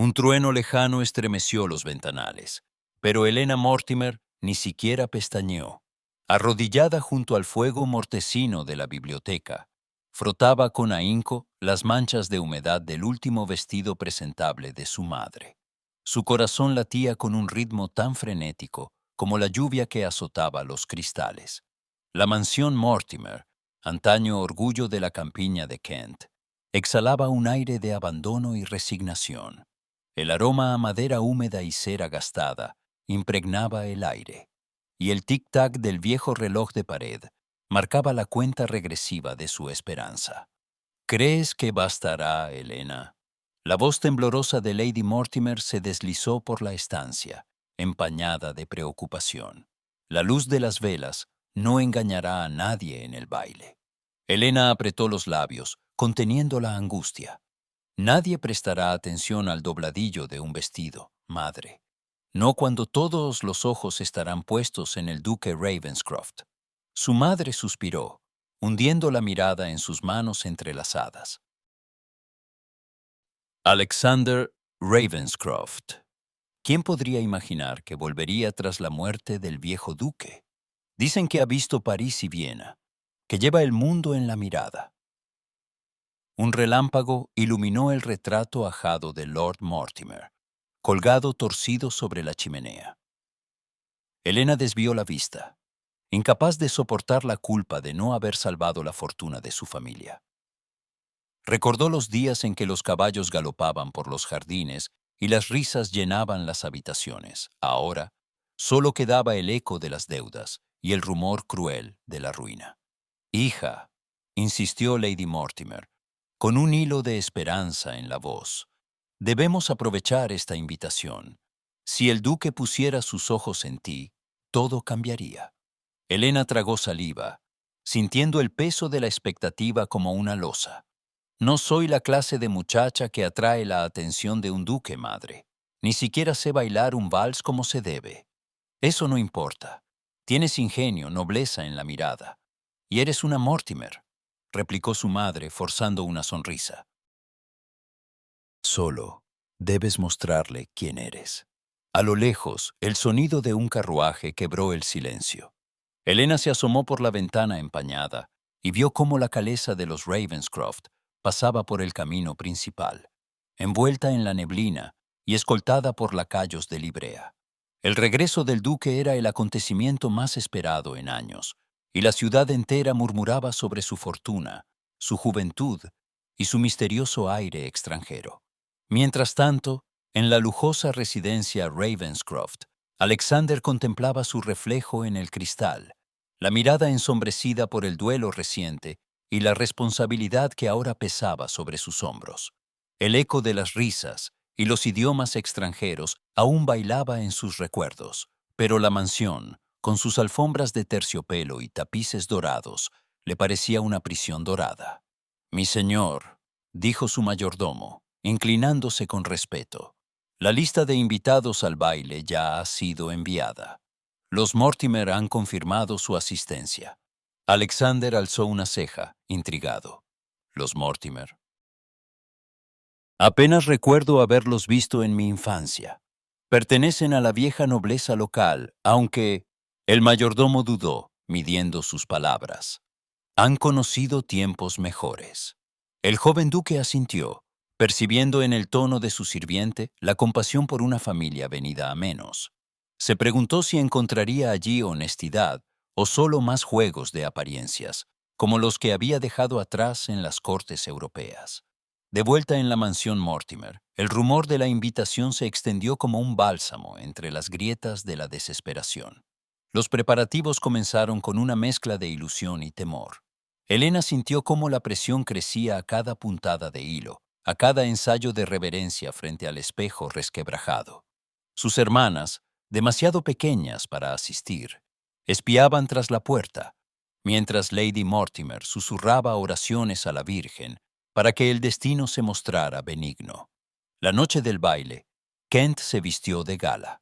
Un trueno lejano estremeció los ventanales, pero Helena Mortimer ni siquiera pestañeó. Arrodillada junto al fuego mortecino de la biblioteca, frotaba con ahínco las manchas de humedad del último vestido presentable de su madre. Su corazón latía con un ritmo tan frenético como la lluvia que azotaba los cristales. La mansión Mortimer, antaño orgullo de la campiña de Kent, exhalaba un aire de abandono y resignación. El aroma a madera húmeda y cera gastada impregnaba el aire, y el tic-tac del viejo reloj de pared marcaba la cuenta regresiva de su esperanza. ¿Crees que bastará, Helena? La voz temblorosa de Lady Mortimer se deslizó por la estancia, empañada de preocupación. La luz de las velas no engañará a nadie en el baile. Helena apretó los labios, conteniendo la angustia. Nadie prestará atención al dobladillo de un vestido, madre. No cuando todos los ojos estarán puestos en el duque Ravenscroft. Su madre suspiró, hundiendo la mirada en sus manos entrelazadas. Alexander Ravenscroft. ¿Quién podría imaginar que volvería tras la muerte del viejo duque? Dicen que ha visto París y Viena, que lleva el mundo en la mirada. Un relámpago iluminó el retrato ajado de Lord Mortimer, colgado torcido sobre la chimenea. Helena desvió la vista, incapaz de soportar la culpa de no haber salvado la fortuna de su familia. Recordó los días en que los caballos galopaban por los jardines y las risas llenaban las habitaciones. Ahora, solo quedaba el eco de las deudas y el rumor cruel de la ruina. «Hija», insistió Lady Mortimer, con un hilo de esperanza en la voz, «debemos aprovechar esta invitación. Si el duque pusiera sus ojos en ti, todo cambiaría». Helena tragó saliva, sintiendo el peso de la expectativa como una losa. «No soy la clase de muchacha que atrae la atención de un duque, madre. Ni siquiera sé bailar un vals como se debe. Eso no importa. Tienes ingenio, nobleza en la mirada. Y eres una Mortimer», replicó su madre, forzando una sonrisa. «Solo debes mostrarle quién eres». A lo lejos, el sonido de un carruaje quebró el silencio. Helena se asomó por la ventana empañada y vio cómo la calesa de los Ravenscroft pasaba por el camino principal, envuelta en la neblina y escoltada por lacayos de librea. El regreso del duque era el acontecimiento más esperado en años, y la ciudad entera murmuraba sobre su fortuna, su juventud y su misterioso aire extranjero. Mientras tanto, en la lujosa residencia Ravenscroft, Alexander contemplaba su reflejo en el cristal, la mirada ensombrecida por el duelo reciente y la responsabilidad que ahora pesaba sobre sus hombros. El eco de las risas y los idiomas extranjeros aún bailaba en sus recuerdos, pero la mansión, con sus alfombras de terciopelo y tapices dorados, le parecía una prisión dorada. «Mi señor», dijo su mayordomo, inclinándose con respeto, «la lista de invitados al baile ya ha sido enviada. Los Mortimer han confirmado su asistencia». Alexander alzó una ceja, intrigado. «¿Los Mortimer?» «Apenas recuerdo haberlos visto en mi infancia. Pertenecen a la vieja nobleza local, aunque…» El mayordomo dudó, midiendo sus palabras. «Han conocido tiempos mejores». El joven duque asintió, percibiendo en el tono de su sirviente la compasión por una familia venida a menos. Se preguntó si encontraría allí honestidad o solo más juegos de apariencias, como los que había dejado atrás en las cortes europeas. De vuelta en la mansión Mortimer, el rumor de la invitación se extendió como un bálsamo entre las grietas de la desesperación. Los preparativos comenzaron con una mezcla de ilusión y temor. Helena sintió cómo la presión crecía a cada puntada de hilo, a cada ensayo de reverencia frente al espejo resquebrajado. Sus hermanas, demasiado pequeñas para asistir, espiaban tras la puerta, mientras Lady Mortimer susurraba oraciones a la Virgen para que el destino se mostrara benigno. La noche del baile, Kent se vistió de gala.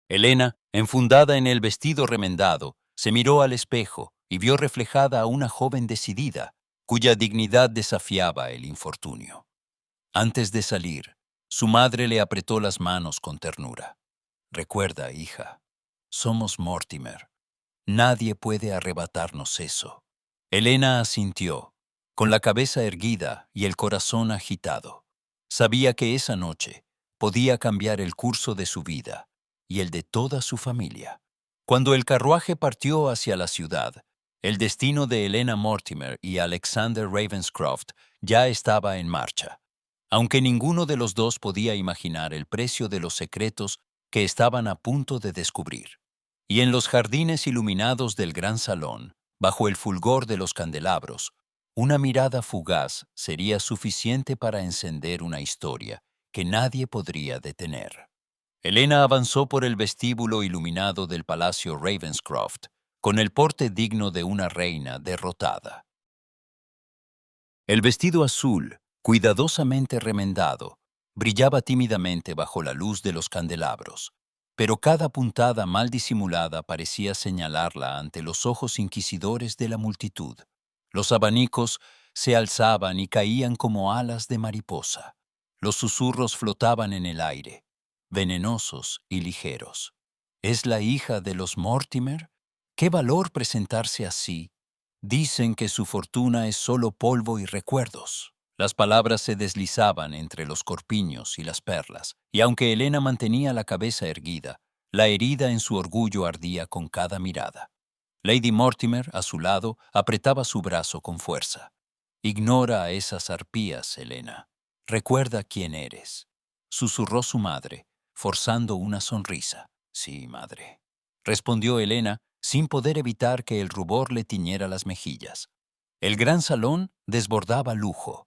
Helena, enfundada en el vestido remendado, se miró al espejo y vio reflejada a una joven decidida, cuya dignidad desafiaba el infortunio. Antes de salir, su madre le apretó las manos con ternura. Recuerda, hija, somos Mortimer. Nadie puede arrebatarnos eso. Elena asintió, con la cabeza erguida y el corazón agitado. Sabía que esa noche podía cambiar el curso de su vida y el de toda su familia. Cuando el carruaje partió hacia la ciudad, el destino de Elena Mortimer y Alexander Ravenscroft ya estaba en marcha, aunque ninguno de los dos podía imaginar el precio de los secretos que estaban a punto de descubrir. Y en los jardines iluminados del gran salón, bajo el fulgor de los candelabros, una mirada fugaz sería suficiente para encender una historia que nadie podría detener. Elena avanzó por el vestíbulo iluminado del Palacio Ravenscroft, con el porte digno de una reina derrotada. El vestido azul, cuidadosamente remendado, brillaba tímidamente bajo la luz de los candelabros, pero cada puntada mal disimulada parecía señalarla ante los ojos inquisidores de la multitud. Los abanicos se alzaban y caían como alas de mariposa. Los susurros flotaban en el aire, venenosos y ligeros. ¿Es la hija de los Mortimer? ¿Qué valor presentarse así? Dicen que su fortuna es solo polvo y recuerdos. Las palabras se deslizaban entre los corpiños y las perlas, y aunque Elena mantenía la cabeza erguida, la herida en su orgullo ardía con cada mirada. Lady Mortimer, a su lado, apretaba su brazo con fuerza. Ignora a esas arpías, Elena. Recuerda quién eres, susurró su madre, forzando una sonrisa. Sí, madre, respondió Elena, sin poder evitar que el rubor le tiñera las mejillas. El gran salón desbordaba lujo.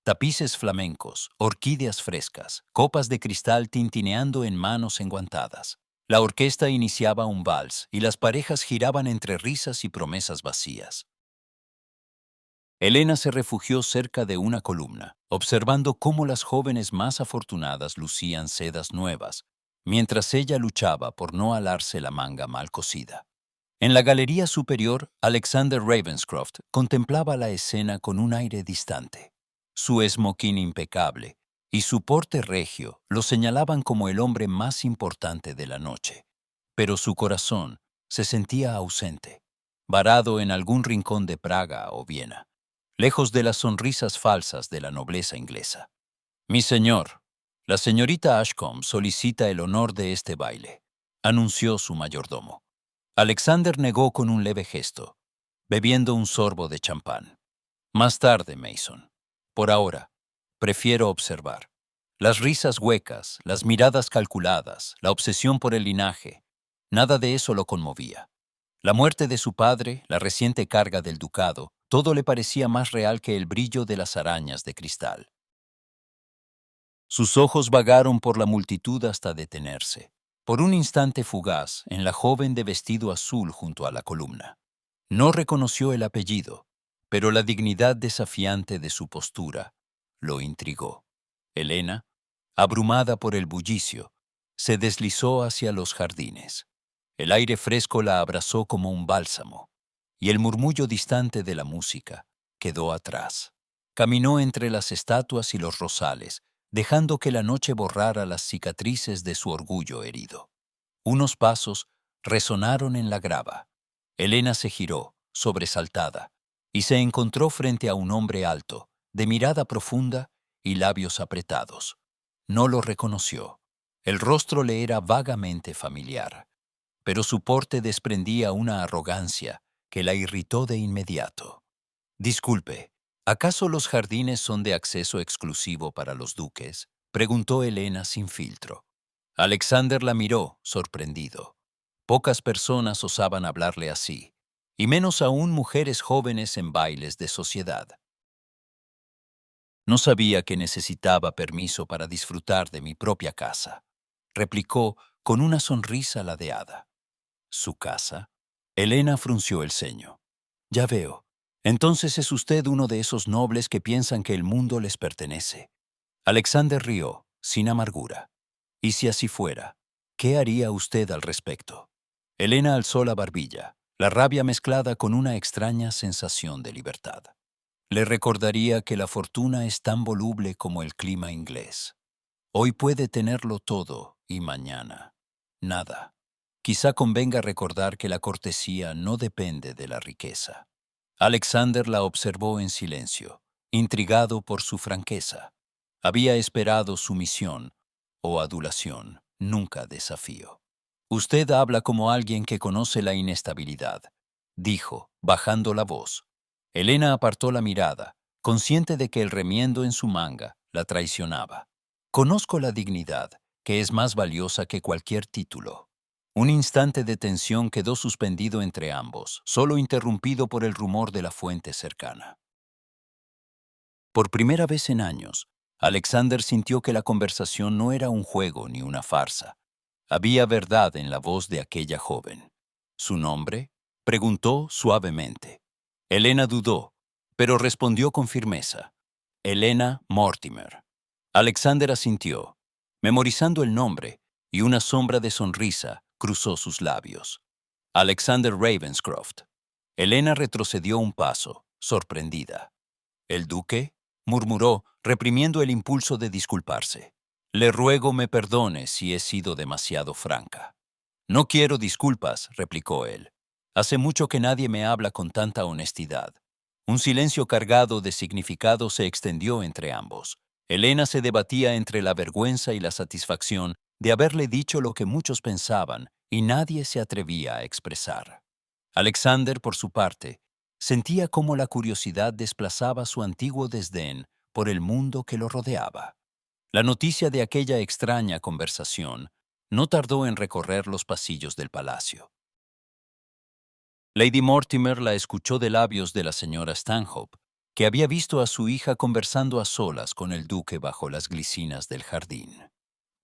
Tapices flamencos, orquídeas frescas, copas de cristal tintineando en manos enguantadas. La orquesta iniciaba un vals y las parejas giraban entre risas y promesas vacías. Elena se refugió cerca de una columna, observando cómo las jóvenes más afortunadas lucían sedas nuevas, mientras ella luchaba por no alarse la manga mal cosida. En la galería superior, Alexander Ravenscroft contemplaba la escena con un aire distante. Su esmoquín impecable y su porte regio lo señalaban como el hombre más importante de la noche. Pero su corazón se sentía ausente, varado en algún rincón de Praga o Viena, lejos de las sonrisas falsas de la nobleza inglesa. «Mi señor, la señorita Ashcombe solicita el honor de este baile», anunció su mayordomo. Alexander negó con un leve gesto, bebiendo un sorbo de champán. «Más tarde, Mason. Por ahora, prefiero observar». Las risas huecas, las miradas calculadas, la obsesión por el linaje, nada de eso lo conmovía. La muerte de su padre, la reciente carga del ducado, todo le parecía más real que el brillo de las arañas de cristal. Sus ojos vagaron por la multitud hasta detenerse, por un instante fugaz, en la joven de vestido azul junto a la columna. No reconoció el apellido, pero la dignidad desafiante de su postura lo intrigó. Elena, abrumada por el bullicio, se deslizó hacia los jardines. El aire fresco la abrazó como un bálsamo, y el murmullo distante de la música quedó atrás. Caminó entre las estatuas y los rosales, dejando que la noche borrara las cicatrices de su orgullo herido. Unos pasos resonaron en la grava. Elena se giró, sobresaltada, y se encontró frente a un hombre alto, de mirada profunda y labios apretados. No lo reconoció. El rostro le era vagamente familiar, pero su porte desprendía una arrogancia que la irritó de inmediato. «Disculpe, ¿acaso los jardines son de acceso exclusivo para los duques?», preguntó Elena sin filtro. Alexander la miró, sorprendido. Pocas personas osaban hablarle así, y menos aún mujeres jóvenes en bailes de sociedad. «No sabía que necesitaba permiso para disfrutar de mi propia casa», replicó con una sonrisa ladeada. «¿Su casa?». Elena frunció el ceño. «Ya veo. Entonces es usted uno de esos nobles que piensan que el mundo les pertenece». Alexander rió, sin amargura. «Y si así fuera, ¿qué haría usted al respecto?». Elena alzó la barbilla, la rabia mezclada con una extraña sensación de libertad. Le recordaría que la fortuna es tan voluble como el clima inglés. Hoy puede tenerlo todo y mañana nada. Quizá convenga recordar que la cortesía no depende de la riqueza. Alexander la observó en silencio, intrigado por su franqueza. Había esperado sumisión o adulación, nunca desafío. Usted habla como alguien que conoce la inestabilidad, dijo, bajando la voz. Elena apartó la mirada, consciente de que el remiendo en su manga la traicionaba. Conozco la dignidad, que es más valiosa que cualquier título. Un instante de tensión quedó suspendido entre ambos, solo interrumpido por el rumor de la fuente cercana. Por primera vez en años, Alexander sintió que la conversación no era un juego ni una farsa. Había verdad en la voz de aquella joven. ¿Su nombre? Preguntó suavemente. Elena dudó, pero respondió con firmeza. Elena Mortimer. Alexander asintió, memorizando el nombre, y una sombra de sonrisa cruzó sus labios. Alexander Ravenscroft. Elena retrocedió un paso, sorprendida. ¿El duque? Murmuró, reprimiendo el impulso de disculparse. Le ruego me perdone si he sido demasiado franca. No quiero disculpas, replicó él. Hace mucho que nadie me habla con tanta honestidad. Un silencio cargado de significado se extendió entre ambos. Elena se debatía entre la vergüenza y la satisfacción de haberle dicho lo que muchos pensaban y nadie se atrevía a expresar. Alexander, por su parte, sentía cómo la curiosidad desplazaba su antiguo desdén por el mundo que lo rodeaba. La noticia de aquella extraña conversación no tardó en recorrer los pasillos del palacio. Lady Mortimer la escuchó de labios de la señora Stanhope, que había visto a su hija conversando a solas con el duque bajo las glicinas del jardín.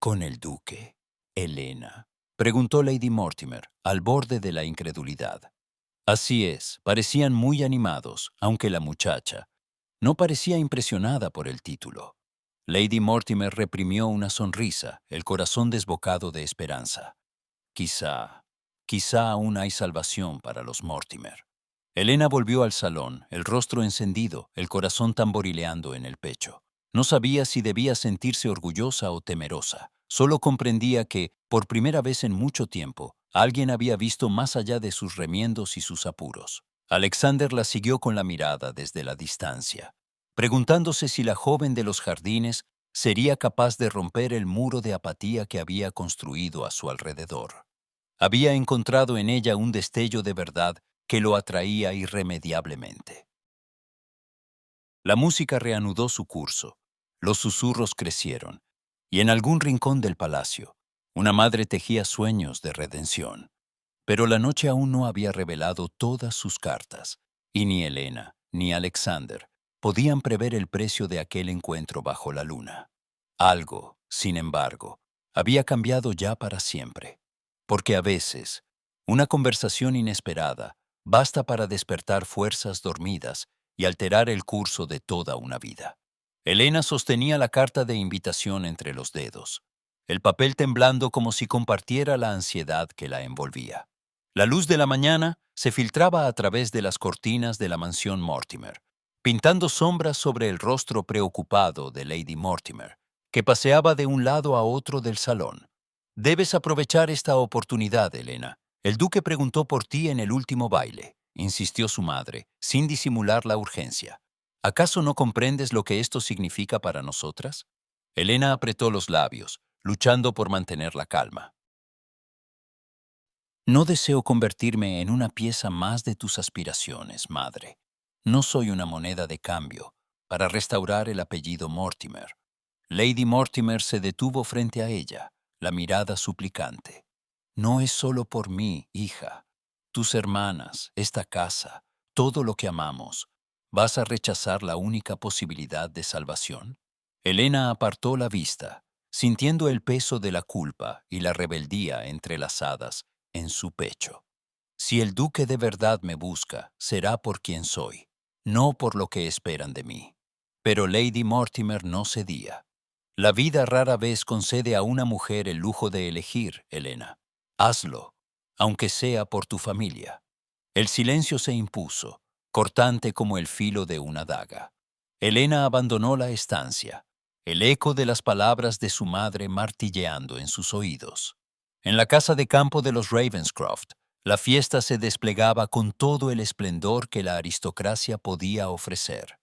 ¿Con el duque? ¿Elena? Preguntó Lady Mortimer, al borde de la incredulidad. Así es, parecían muy animados, aunque la muchacha no parecía impresionada por el título. Lady Mortimer reprimió una sonrisa, el corazón desbocado de esperanza. Quizá aún hay salvación para los Mortimer. Elena volvió al salón, el rostro encendido, el corazón tamborileando en el pecho. No sabía si debía sentirse orgullosa o temerosa. Solo comprendía que, por primera vez en mucho tiempo, alguien había visto más allá de sus remiendos y sus apuros. Alexander la siguió con la mirada desde la distancia, preguntándose si la joven de los jardines sería capaz de romper el muro de apatía que había construido a su alrededor. Había encontrado en ella un destello de verdad que lo atraía irremediablemente. La música reanudó su curso, los susurros crecieron, y en algún rincón del palacio, una madre tejía sueños de redención. Pero la noche aún no había revelado todas sus cartas, y ni Elena ni Alexander podían prever el precio de aquel encuentro bajo la luna. Algo, sin embargo, había cambiado ya para siempre, porque a veces, una conversación inesperada basta para despertar fuerzas dormidas y alterar el curso de toda una vida. Elena sostenía la carta de invitación entre los dedos, el papel temblando como si compartiera la ansiedad que la envolvía. La luz de la mañana se filtraba a través de las cortinas de la mansión Mortimer, pintando sombras sobre el rostro preocupado de Lady Mortimer, que paseaba de un lado a otro del salón. «Debes aprovechar esta oportunidad, Elena. El duque preguntó por ti en el último baile», insistió su madre, sin disimular la urgencia. «¿Acaso no comprendes lo que esto significa para nosotras?» Elena apretó los labios, luchando por mantener la calma. No deseo convertirme en una pieza más de tus aspiraciones, madre. No soy una moneda de cambio para restaurar el apellido Mortimer. Lady Mortimer se detuvo frente a ella, la mirada suplicante. No es solo por mí, hija. Tus hermanas, esta casa, todo lo que amamos. ¿Vas a rechazar la única posibilidad de salvación? Elena apartó la vista, sintiendo el peso de la culpa y la rebeldía entrelazadas en su pecho. Si el duque de verdad me busca, será por quien soy, no por lo que esperan de mí. Pero Lady Mortimer no cedía. La vida rara vez concede a una mujer el lujo de elegir, Elena. Hazlo, aunque sea por tu familia. El silencio se impuso, cortante como el filo de una daga. Elena abandonó la estancia, el eco de las palabras de su madre martilleando en sus oídos. En la casa de campo de los Ravenscroft, la fiesta se desplegaba con todo el esplendor que la aristocracia podía ofrecer.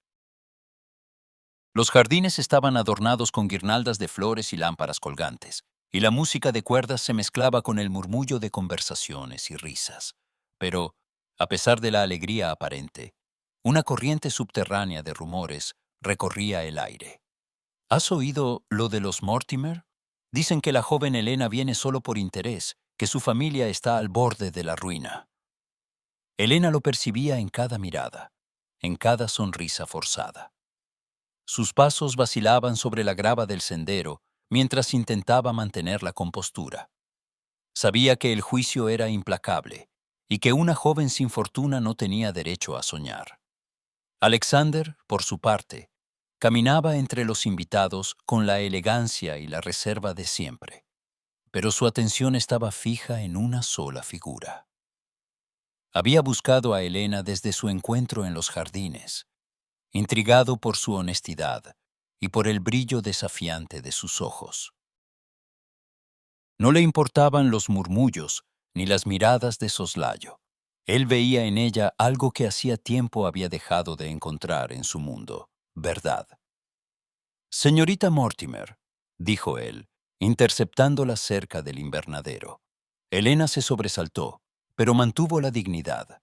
Los jardines estaban adornados con guirnaldas de flores y lámparas colgantes, y la música de cuerdas se mezclaba con el murmullo de conversaciones y risas. Pero, a pesar de la alegría aparente, una corriente subterránea de rumores recorría el aire. ¿Has oído lo de los Mortimer? Dicen que la joven Elena viene solo por interés, que su familia está al borde de la ruina. Elena lo percibía en cada mirada, en cada sonrisa forzada. Sus pasos vacilaban sobre la grava del sendero mientras intentaba mantener la compostura. Sabía que el juicio era implacable y que una joven sin fortuna no tenía derecho a soñar. Alexander, por su parte, caminaba entre los invitados con la elegancia y la reserva de siempre, pero su atención estaba fija en una sola figura. Había buscado a Elena desde su encuentro en los jardines, intrigado por su honestidad y por el brillo desafiante de sus ojos. No le importaban los murmullos ni las miradas de soslayo. Él veía en ella algo que hacía tiempo había dejado de encontrar en su mundo: verdad. «Señorita Mortimer», dijo él, interceptándola cerca del invernadero. Elena se sobresaltó, pero mantuvo la dignidad.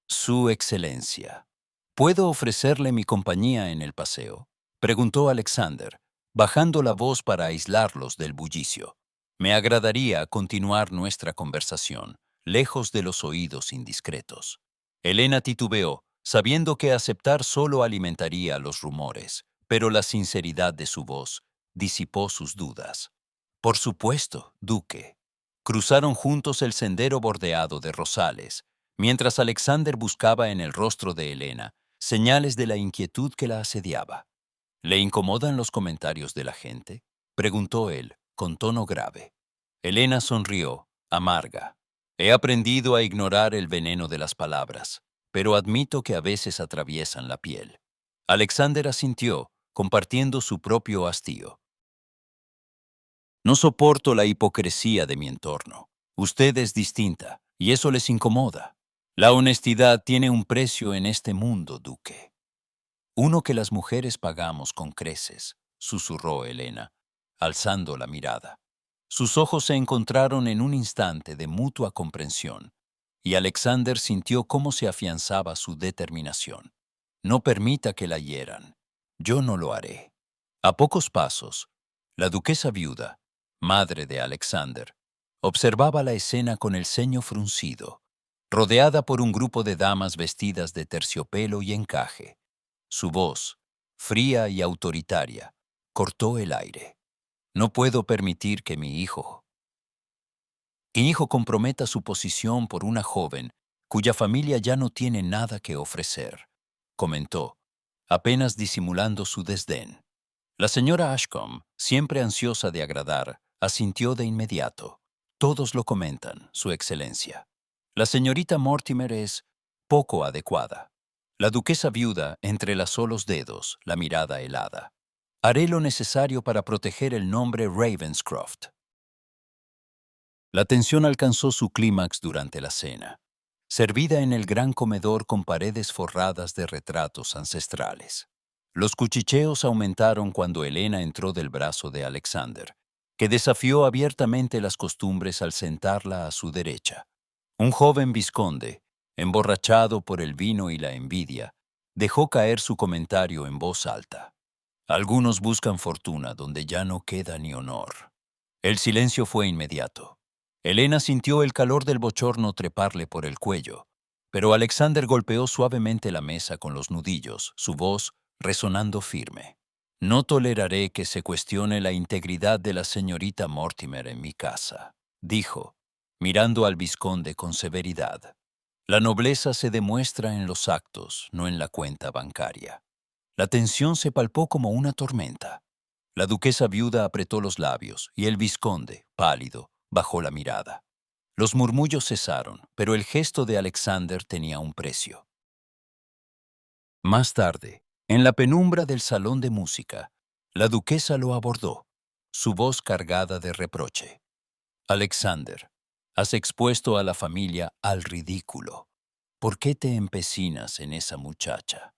«Su Excelencia, ¿puedo ofrecerle mi compañía en el paseo?», preguntó Alexander, bajando la voz para aislarlos del bullicio. «Me agradaría continuar nuestra conversación, lejos de los oídos indiscretos». Elena titubeó, sabiendo que aceptar solo alimentaría los rumores, pero la sinceridad de su voz disipó sus dudas. «Por supuesto, duque». Cruzaron juntos el sendero bordeado de rosales, mientras Alexander buscaba en el rostro de Elena señales de la inquietud que la asediaba. «¿Le incomodan los comentarios de la gente?», preguntó él, con tono grave. Elena sonrió, amarga. «He aprendido a ignorar el veneno de las palabras, pero admito que a veces atraviesan la piel». Alexander asintió, compartiendo su propio hastío. «No soporto la hipocresía de mi entorno. Usted es distinta, y eso les incomoda. La honestidad tiene un precio en este mundo, duque». «Uno que las mujeres pagamos con creces», susurró Elena, alzando la mirada. Sus ojos se encontraron en un instante de mutua comprensión, y Alexander sintió cómo se afianzaba su determinación. «No permita que la hieran. Yo no lo haré». A pocos pasos, la duquesa viuda, madre de Alexander, observaba la escena con el ceño fruncido, rodeada por un grupo de damas vestidas de terciopelo y encaje. Su voz, fría y autoritaria, cortó el aire. «No puedo permitir que mi hijo comprometa su posición por una joven cuya familia ya no tiene nada que ofrecer», comentó, apenas disimulando su desdén. La señora Ashcombe, siempre ansiosa de agradar, asintió de inmediato. «Todos lo comentan, Su Excelencia. La señorita Mortimer es poco adecuada». La duquesa viuda entrelazó los dedos, la mirada helada. «Haré lo necesario para proteger el nombre Ravenscroft». La tensión alcanzó su clímax durante la cena, servida en el gran comedor con paredes forradas de retratos ancestrales. Los cuchicheos aumentaron cuando Elena entró del brazo de Alexander, que desafió abiertamente las costumbres al sentarla a su derecha. Un joven vizconde, emborrachado por el vino y la envidia, dejó caer su comentario en voz alta. «Algunos buscan fortuna donde ya no queda ni honor». El silencio fue inmediato. Elena sintió el calor del bochorno treparle por el cuello, pero Alexander golpeó suavemente la mesa con los nudillos, su voz resonando firme. «No toleraré que se cuestione la integridad de la señorita Mortimer en mi casa», dijo, mirando al vizconde con severidad. «La nobleza se demuestra en los actos, no en la cuenta bancaria». La tensión se palpó como una tormenta. La duquesa viuda apretó los labios y el vizconde, pálido, bajó la mirada. Los murmullos cesaron, pero el gesto de Alexander tenía un precio. Más tarde, en la penumbra del salón de música, la duquesa lo abordó, su voz cargada de reproche. Alexander, has expuesto a la familia al ridículo. ¿Por qué te empecinas en esa muchacha?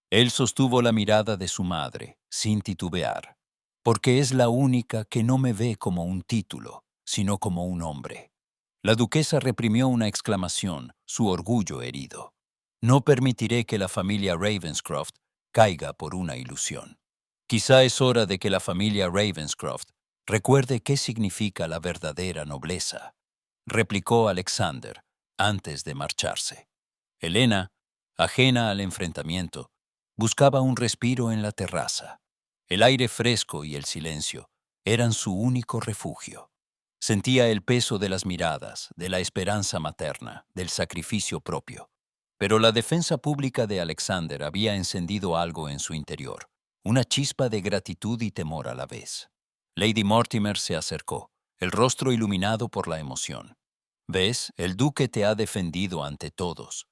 Él sostuvo la mirada de su madre, sin titubear, porque es la única que no me ve como un título, sino como un hombre. La duquesa reprimió una exclamación, su orgullo herido. No permitiré que la familia Ravenscroft caiga por una ilusión. Quizá es hora de que la familia Ravenscroft recuerde qué significa la verdadera nobleza, replicó Alexander antes de marcharse. Helena, ajena al enfrentamiento, buscaba un respiro en la terraza. El aire fresco y el silencio eran su único refugio. Sentía el peso de las miradas, de la esperanza materna, del sacrificio propio. Pero la defensa pública de Alexander había encendido algo en su interior, una chispa de gratitud y temor a la vez. Lady Mortimer se acercó, el rostro iluminado por la emoción. ¿Ves? El duque te ha defendido ante todos.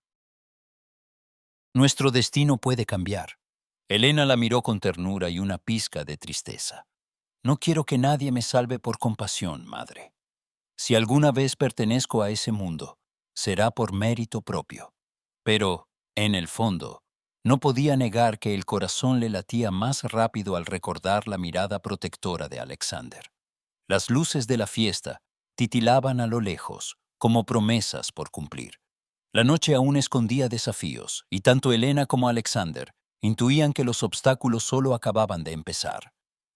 Nuestro destino puede cambiar. Helena la miró con ternura y una pizca de tristeza. No quiero que nadie me salve por compasión, madre. Si alguna vez pertenezco a ese mundo, será por mérito propio. Pero, en el fondo, no podía negar que el corazón le latía más rápido al recordar la mirada protectora de Alexander. Las luces de la fiesta titilaban a lo lejos, como promesas por cumplir. La noche aún escondía desafíos, y tanto Helena como Alexander intuían que los obstáculos solo acababan de empezar.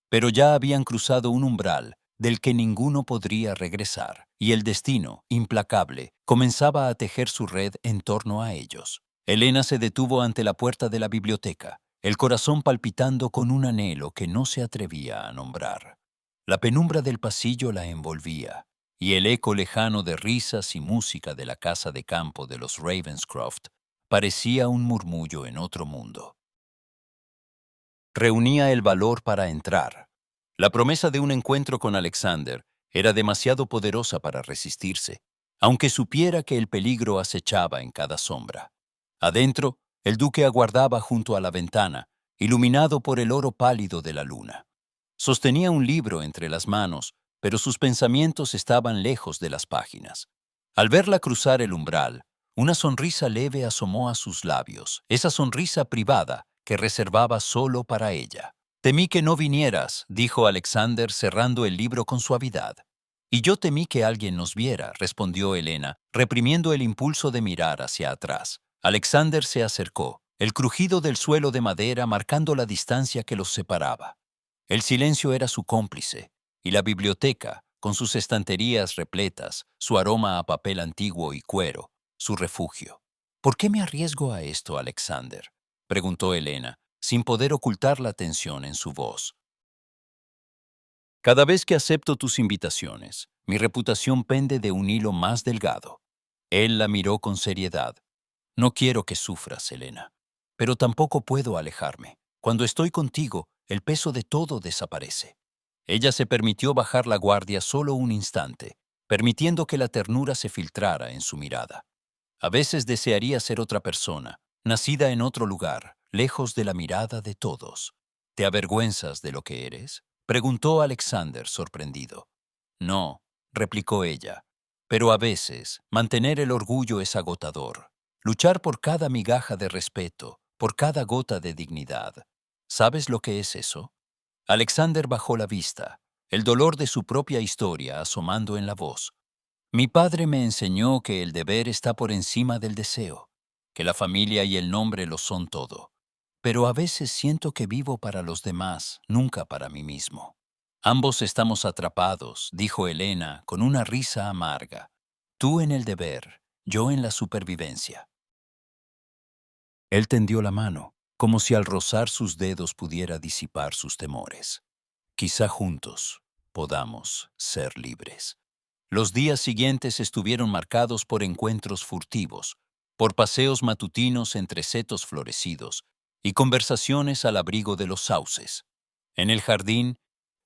Pero ya habían cruzado un umbral del que ninguno podría regresar, y el destino, implacable, comenzaba a tejer su red en torno a ellos. Helena se detuvo ante la puerta de la biblioteca, el corazón palpitando con un anhelo que no se atrevía a nombrar. La penumbra del pasillo la envolvía, y el eco lejano de risas y música de la casa de campo de los Ravenscroft parecía un murmullo en otro mundo. Reunía el valor para entrar. La promesa de un encuentro con Alexander era demasiado poderosa para resistirse, aunque supiera que el peligro acechaba en cada sombra. Adentro, el duque aguardaba junto a la ventana, iluminado por el oro pálido de la luna. Sostenía un libro entre las manos, pero sus pensamientos estaban lejos de las páginas. Al verla cruzar el umbral, una sonrisa leve asomó a sus labios, esa sonrisa privada que reservaba solo para ella. Temí que no vinieras, dijo Alexander cerrando el libro con suavidad. Y yo temí que alguien nos viera, respondió Helena, reprimiendo el impulso de mirar hacia atrás. Alexander se acercó, el crujido del suelo de madera marcando la distancia que los separaba. El silencio era su cómplice, y la biblioteca, con sus estanterías repletas, su aroma a papel antiguo y cuero, su refugio. ¿Por qué me arriesgo a esto, Alexander?, preguntó Helena, sin poder ocultar la tensión en su voz. Cada vez que acepto tus invitaciones, mi reputación pende de un hilo más delgado. Él la miró con seriedad. No quiero que sufras, Helena, pero tampoco puedo alejarme. Cuando estoy contigo, el peso de todo desaparece. Ella se permitió bajar la guardia solo un instante, permitiendo que la ternura se filtrara en su mirada. A veces desearía ser otra persona, nacida en otro lugar, lejos de la mirada de todos. ¿Te avergüenzas de lo que eres?, preguntó Alexander sorprendido. No, replicó ella, pero a veces mantener el orgullo es agotador. Luchar por cada migaja de respeto, por cada gota de dignidad. ¿Sabes lo que es eso? Alexander bajó la vista, el dolor de su propia historia asomando en la voz. Mi padre me enseñó que el deber está por encima del deseo, que la familia y el nombre lo son todo. Pero a veces siento que vivo para los demás, nunca para mí mismo. Ambos estamos atrapados, dijo Helena con una risa amarga. Tú en el deber, yo en la supervivencia. Él tendió la mano, como si al rozar sus dedos pudiera disipar sus temores. Quizá juntos podamos ser libres. Los días siguientes estuvieron marcados por encuentros furtivos, por paseos matutinos entre setos florecidos y conversaciones al abrigo de los sauces. En el jardín,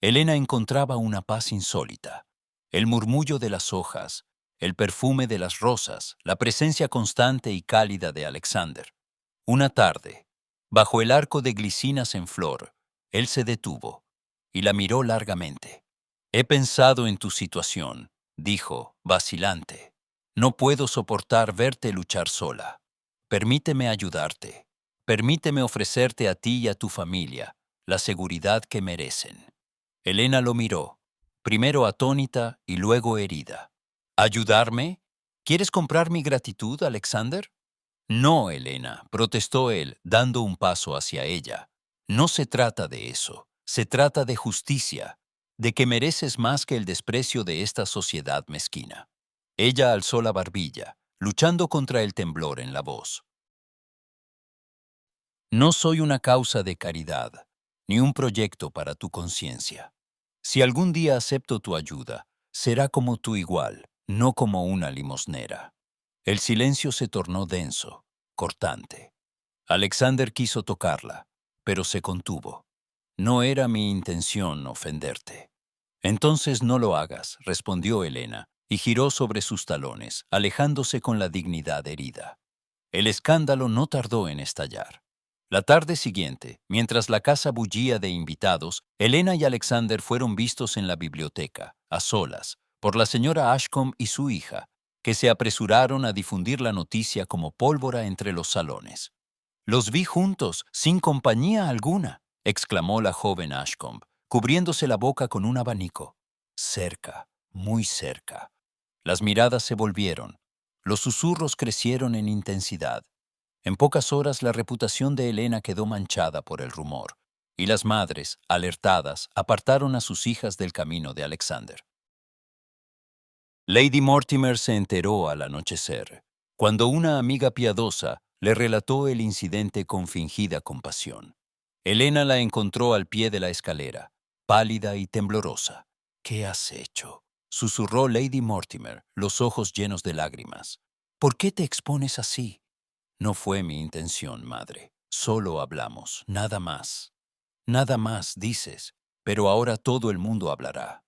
Helena encontraba una paz insólita. El murmullo de las hojas, el perfume de las rosas, la presencia constante y cálida de Alexander. Una tarde, Bajo el arco de glicinas en flor, él se detuvo y la miró largamente. He pensado en tu situación, dijo, vacilante. No puedo soportar verte luchar sola. Permíteme ayudarte. Permíteme ofrecerte a ti y a tu familia la seguridad que merecen. Elena lo miró, primero atónita y luego herida. ¿Ayudarme? ¿Quieres comprar mi gratitud, Alexander? No, Elena, protestó él, dando un paso hacia ella. No se trata de eso. Se trata de justicia, de que mereces más que el desprecio de esta sociedad mezquina. Ella alzó la barbilla, luchando contra el temblor en la voz. No soy una causa de caridad, ni un proyecto para tu conciencia. Si algún día acepto tu ayuda, será como tu igual, no como una limosnera. El silencio se tornó denso, cortante. Alexander quiso tocarla, pero se contuvo. No era mi intención ofenderte. Entonces no lo hagas, respondió Elena, y giró sobre sus talones, alejándose con la dignidad herida. El escándalo no tardó en estallar. La tarde siguiente, mientras la casa bullía de invitados, Elena y Alexander fueron vistos en la biblioteca, a solas, por la señora Ashcombe y su hija, que se apresuraron a difundir la noticia como pólvora entre los salones. «Los vi juntos, sin compañía alguna», exclamó la joven Ashcombe, cubriéndose la boca con un abanico. Cerca, muy cerca. Las miradas se volvieron. Los susurros crecieron en intensidad. En pocas horas la reputación de Elena quedó manchada por el rumor, y las madres, alertadas, apartaron a sus hijas del camino de Alexander. Lady Mortimer se enteró al anochecer, cuando una amiga piadosa le relató el incidente con fingida compasión. Elena la encontró al pie de la escalera, pálida y temblorosa. «¿Qué has hecho?», susurró Lady Mortimer, los ojos llenos de lágrimas. «¿Por qué te expones así?». «No fue mi intención, madre. Solo hablamos, nada más». «Nada más, dices, pero ahora todo el mundo hablará.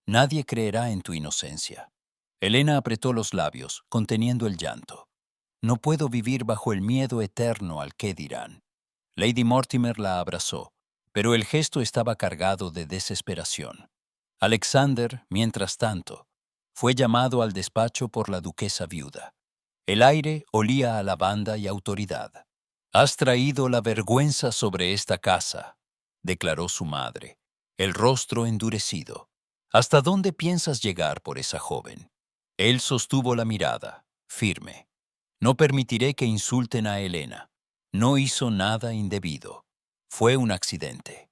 Nadie creerá en tu inocencia». Elena apretó los labios, conteniendo el llanto. «No puedo vivir bajo el miedo eterno al qué dirán». Lady Mortimer la abrazó, pero el gesto estaba cargado de desesperación. Alexander, mientras tanto, fue llamado al despacho por la duquesa viuda. El aire olía a lavanda y autoridad. «Has traído la vergüenza sobre esta casa», declaró su madre, el rostro endurecido. «¿Hasta dónde piensas llegar por esa joven?». Él sostuvo la mirada, firme. «No permitiré que insulten a Elena. No hizo nada indebido. Fue un accidente».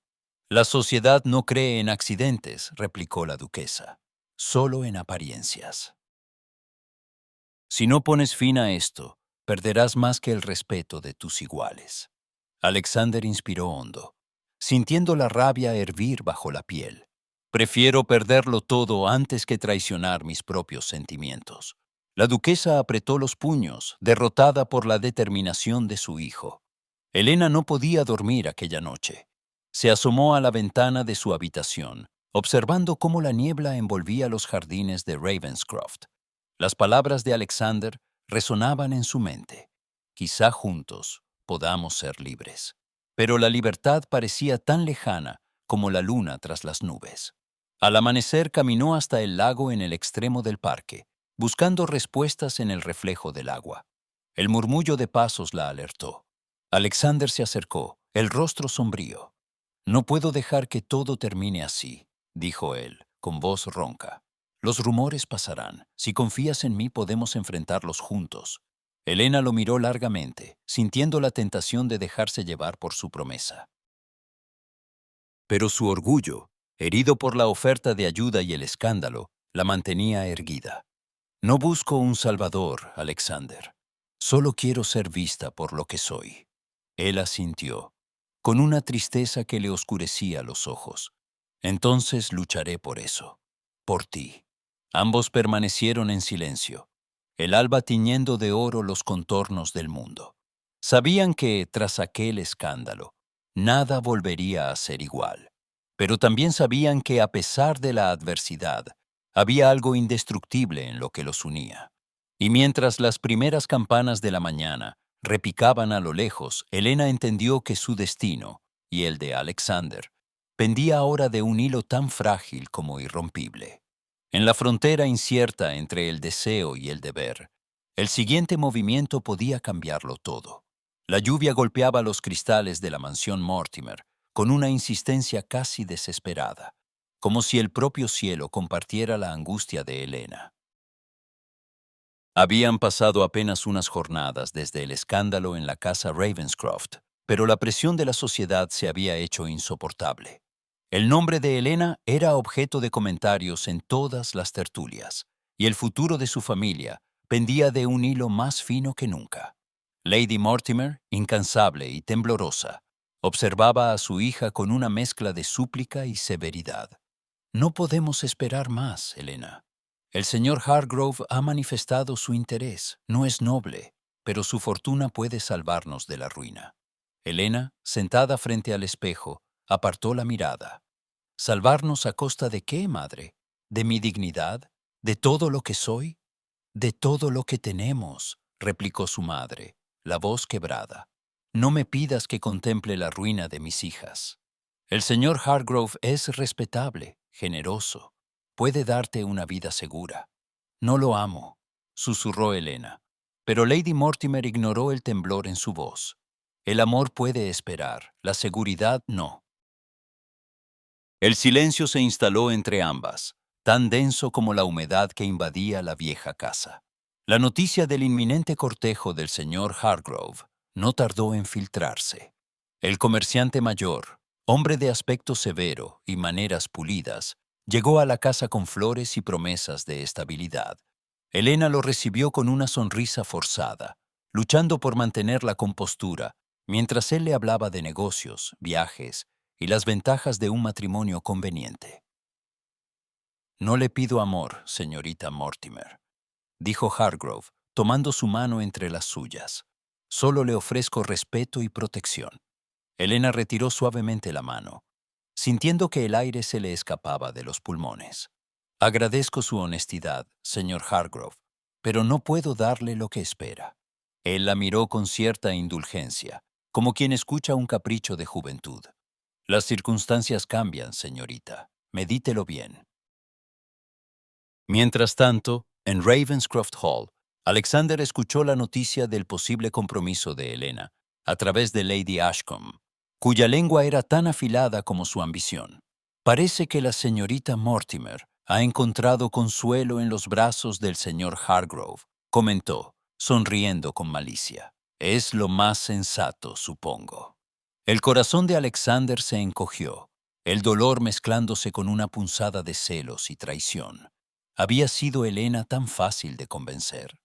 «La sociedad no cree en accidentes», replicó la duquesa. «Solo en apariencias. Si no pones fin a esto, perderás más que el respeto de tus iguales». Alexander inspiró hondo, sintiendo la rabia hervir bajo la piel. «Prefiero perderlo todo antes que traicionar mis propios sentimientos». La duquesa apretó los puños, derrotada por la determinación de su hijo. Elena no podía dormir aquella noche. Se asomó a la ventana de su habitación, observando cómo la niebla envolvía los jardines de Ravenscroft. Las palabras de Alexander resonaban en su mente. «Quizá juntos podamos ser libres». Pero la libertad parecía tan lejana como la luna tras las nubes. Al amanecer caminó hasta el lago en el extremo del parque, buscando respuestas en el reflejo del agua. El murmullo de pasos la alertó. Alexander se acercó, el rostro sombrío. «No puedo dejar que todo termine así», dijo él, con voz ronca. «Los rumores pasarán. Si confías en mí podemos enfrentarlos juntos». Elena lo miró largamente, sintiendo la tentación de dejarse llevar por su promesa. Pero su orgullo, herido por la oferta de ayuda y el escándalo, la mantenía erguida. «No busco un salvador, Alexander. Solo quiero ser vista por lo que soy». Él asintió, con una tristeza que le oscurecía los ojos. «Entonces lucharé por eso. Por ti». Ambos permanecieron en silencio, el alba tiñendo de oro los contornos del mundo. Sabían que, tras aquel escándalo, nada volvería a ser igual. Pero también sabían que, a pesar de la adversidad, había algo indestructible en lo que los unía. Y mientras las primeras campanas de la mañana repicaban a lo lejos, Helena entendió que su destino, y el de Alexander, pendía ahora de un hilo tan frágil como irrompible. En la frontera incierta entre el deseo y el deber, el siguiente movimiento podía cambiarlo todo. La lluvia golpeaba los cristales de la mansión Mortimer con una insistencia casi desesperada, como si el propio cielo compartiera la angustia de Helena. Habían pasado apenas unas jornadas desde el escándalo en la casa Ravenscroft, pero la presión de la sociedad se había hecho insoportable. El nombre de Helena era objeto de comentarios en todas las tertulias, y el futuro de su familia pendía de un hilo más fino que nunca. Lady Mortimer, incansable y temblorosa, observaba a su hija con una mezcla de súplica y severidad. No podemos esperar más, Helena. El señor Hargrove ha manifestado su interés. No es noble, pero su fortuna puede salvarnos de la ruina. Helena, sentada frente al espejo, apartó la mirada. ¿Salvarnos a costa de qué, madre? ¿De mi dignidad? ¿De todo lo que soy? De todo lo que tenemos, replicó su madre, la voz quebrada. No me pidas que contemple la ruina de mis hijas. El señor Hargrove es respetable, generoso. Puede darte una vida segura. No lo amo, susurró Helena. Pero Lady Mortimer ignoró el temblor en su voz. El amor puede esperar, la seguridad no. El silencio se instaló entre ambas, tan denso como la humedad que invadía la vieja casa. La noticia del inminente cortejo del señor Hargrove no tardó en filtrarse. El comerciante mayor, hombre de aspecto severo y maneras pulidas, llegó a la casa con flores y promesas de estabilidad. Helena lo recibió con una sonrisa forzada, luchando por mantener la compostura, mientras él le hablaba de negocios, viajes y las ventajas de un matrimonio conveniente. No le pido amor, señorita Mortimer, dijo Hargrove, tomando su mano entre las suyas. Solo le ofrezco respeto y protección. Helena retiró suavemente la mano, sintiendo que el aire se le escapaba de los pulmones. Agradezco su honestidad, señor Hargrove, pero no puedo darle lo que espera. Él la miró con cierta indulgencia, como quien escucha un capricho de juventud. Las circunstancias cambian, señorita. Medítelo bien. Mientras tanto, en Ravenscroft Hall, Alexander escuchó la noticia del posible compromiso de Helena a través de Lady Ashcombe, cuya lengua era tan afilada como su ambición. Parece que la señorita Mortimer ha encontrado consuelo en los brazos del señor Hargrove, comentó, sonriendo con malicia. Es lo más sensato, supongo. El corazón de Alexander se encogió, el dolor mezclándose con una punzada de celos y traición. ¿Había sido Helena tan fácil de convencer?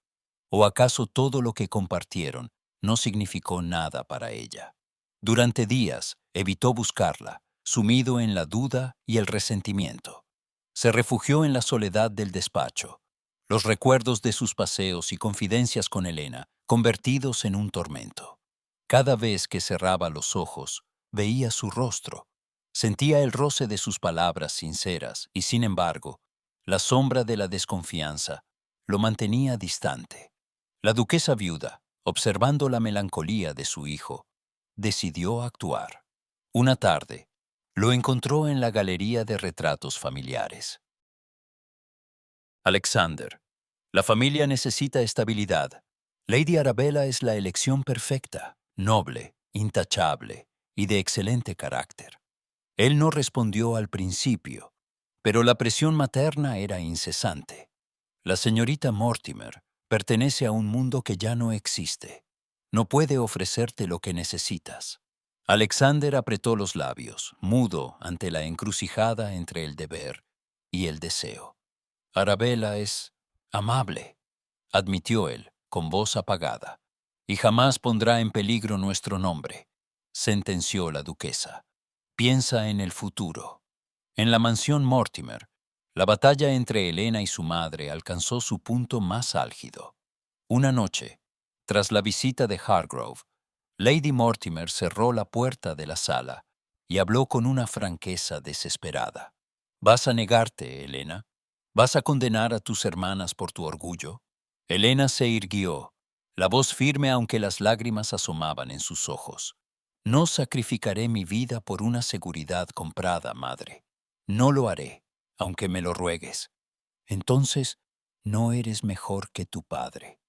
¿O acaso todo lo que compartieron no significó nada para ella? Durante días evitó buscarla, sumido en la duda y el resentimiento. Se refugió en la soledad del despacho, los recuerdos de sus paseos y confidencias con Helena convertidos en un tormento. Cada vez que cerraba los ojos, veía su rostro, sentía el roce de sus palabras sinceras y, sin embargo, la sombra de la desconfianza lo mantenía distante. La duquesa viuda, observando la melancolía de su hijo, decidió actuar. Una tarde, lo encontró en la galería de retratos familiares. Alexander, la familia necesita estabilidad. Lady Arabella es la elección perfecta, noble, intachable y de excelente carácter. Él no respondió al principio, pero la presión materna era incesante. La señorita Mortimer pertenece a un mundo que ya no existe. No puede ofrecerte lo que necesitas. Alexander apretó los labios, mudo ante la encrucijada entre el deber y el deseo. Arabella es amable, admitió él, con voz apagada, y jamás pondrá en peligro nuestro nombre, sentenció la duquesa. Piensa en el futuro. En la mansión Mortimer, la batalla entre Helena y su madre alcanzó su punto más álgido. Una noche, tras la visita de Hargrove, Lady Mortimer cerró la puerta de la sala y habló con una franqueza desesperada. ¿Vas a negarte, Helena? ¿Vas a condenar a tus hermanas por tu orgullo? Helena se irguió. la voz firme aunque las lágrimas asomaban en sus ojos. No sacrificaré mi vida por una seguridad comprada, madre. No lo haré, aunque me lo ruegues. Entonces, no eres mejor que tu padre.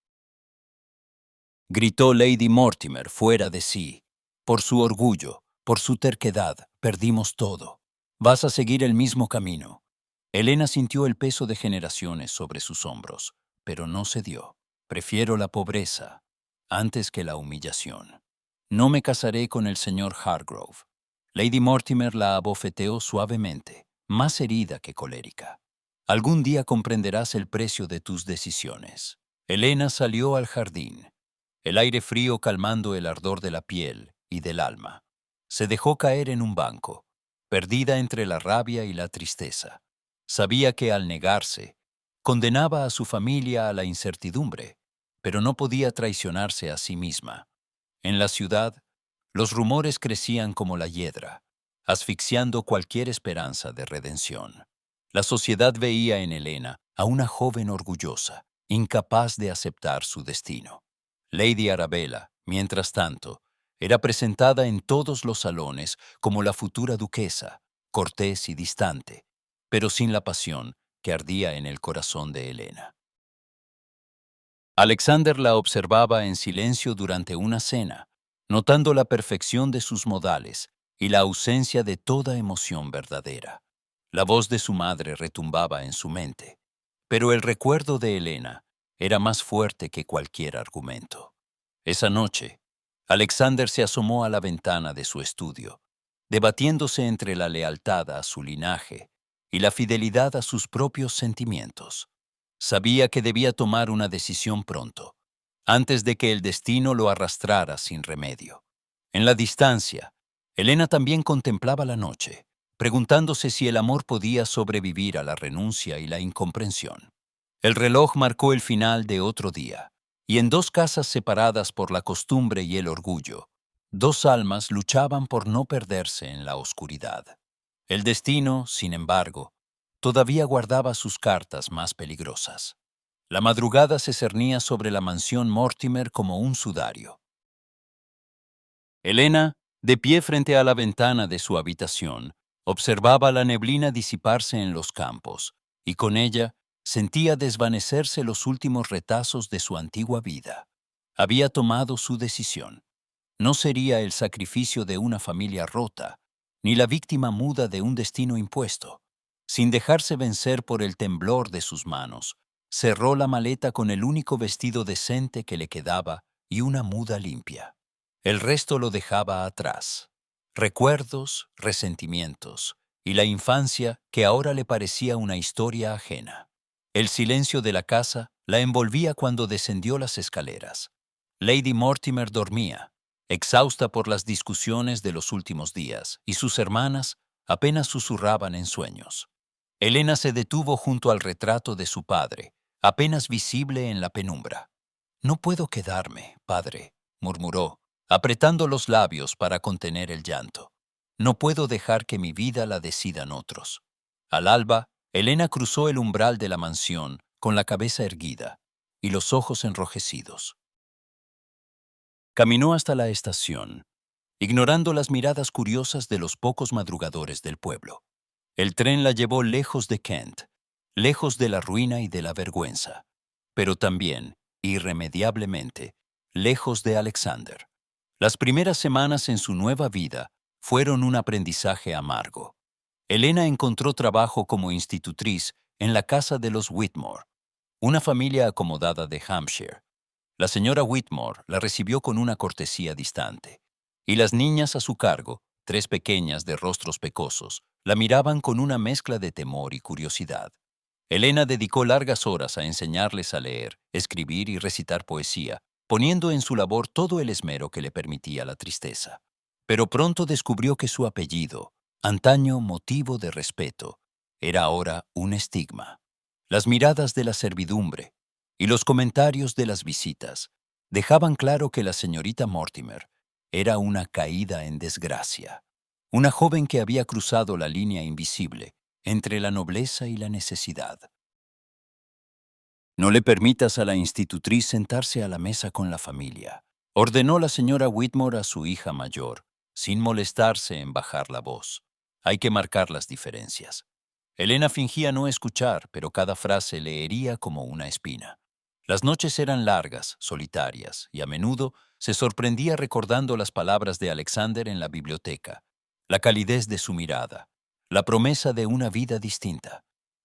Gritó Lady Mortimer fuera de sí. Por su orgullo, por su terquedad, perdimos todo. Vas a seguir el mismo camino. Helena sintió el peso de generaciones sobre sus hombros, pero no cedió. Prefiero la pobreza antes que la humillación. No me casaré con el señor Hargrove. Lady Mortimer la abofeteó suavemente, más herida que colérica. Algún día comprenderás el precio de tus decisiones. Helena salió al jardín, el aire frío calmando el ardor de la piel y del alma. Se dejó caer en un banco, perdida entre la rabia y la tristeza. Sabía que al negarse, condenaba a su familia a la incertidumbre, pero no podía traicionarse a sí misma. En la ciudad, los rumores crecían como la hiedra, asfixiando cualquier esperanza de redención. La sociedad veía en Helena a una joven orgullosa, incapaz de aceptar su destino. Lady Arabella, mientras tanto, era presentada en todos los salones como la futura duquesa, cortés y distante, pero sin la pasión que ardía en el corazón de Helena. Alexander la observaba en silencio durante una cena, notando la perfección de sus modales y la ausencia de toda emoción verdadera. La voz de su madre retumbaba en su mente, pero el recuerdo de Helena era más fuerte que cualquier argumento. Esa noche, Alexander se asomó a la ventana de su estudio, debatiéndose entre la lealtad a su linaje y la fidelidad a sus propios sentimientos. Sabía que debía tomar una decisión pronto, antes de que el destino lo arrastrara sin remedio. En la distancia, Helena también contemplaba la noche, preguntándose si el amor podía sobrevivir a la renuncia y la incomprensión. El reloj marcó el final de otro día, y en dos casas separadas por la costumbre y el orgullo, dos almas luchaban por no perderse en la oscuridad. El destino, sin embargo, todavía guardaba sus cartas más peligrosas. La madrugada se cernía sobre la mansión Mortimer como un sudario. Helena, de pie frente a la ventana de su habitación, observaba la neblina disiparse en los campos, y con ella sentía desvanecerse los últimos retazos de su antigua vida. Había tomado su decisión. No sería el sacrificio de una familia rota, ni la víctima muda de un destino impuesto. Sin dejarse vencer por el temblor de sus manos, cerró la maleta con el único vestido decente que le quedaba y una muda limpia. El resto lo dejaba atrás. Recuerdos, resentimientos y la infancia que ahora le parecía una historia ajena. El silencio de la casa la envolvía cuando descendió las escaleras. Lady Mortimer dormía, exhausta por las discusiones de los últimos días, y sus hermanas apenas susurraban en sueños. Helena se detuvo junto al retrato de su padre, apenas visible en la penumbra. «No puedo quedarme, padre», murmuró, apretando los labios para contener el llanto. «No puedo dejar que mi vida la decidan otros». Al alba, Helena cruzó el umbral de la mansión con la cabeza erguida y los ojos enrojecidos. Caminó hasta la estación, ignorando las miradas curiosas de los pocos madrugadores del pueblo. El tren la llevó lejos de Kent, lejos de la ruina y de la vergüenza, pero también, irremediablemente, lejos de Alexander. Las primeras semanas en su nueva vida fueron un aprendizaje amargo. Helena encontró trabajo como institutriz en la casa de los Whitmore, una familia acomodada de Hampshire. La señora Whitmore la recibió con una cortesía distante, y las niñas a su cargo, tres pequeñas de rostros pecosos, la miraban con una mezcla de temor y curiosidad. Helena dedicó largas horas a enseñarles a leer, escribir y recitar poesía, poniendo en su labor todo el esmero que le permitía la tristeza. Pero pronto descubrió que su apellido, antaño motivo de respeto, era ahora un estigma. Las miradas de la servidumbre y los comentarios de las visitas dejaban claro que la señorita Mortimer era una caída en desgracia, una joven que había cruzado la línea invisible entre la nobleza y la necesidad. No le permitas a la institutriz sentarse a la mesa con la familia, ordenó la señora Whitmore a su hija mayor, sin molestarse en bajar la voz. Hay que marcar las diferencias. Elena fingía no escuchar, pero cada frase le hería como una espina. Las noches eran largas, solitarias, y a menudo se sorprendía recordando las palabras de Alexander en la biblioteca, la calidez de su mirada, la promesa de una vida distinta.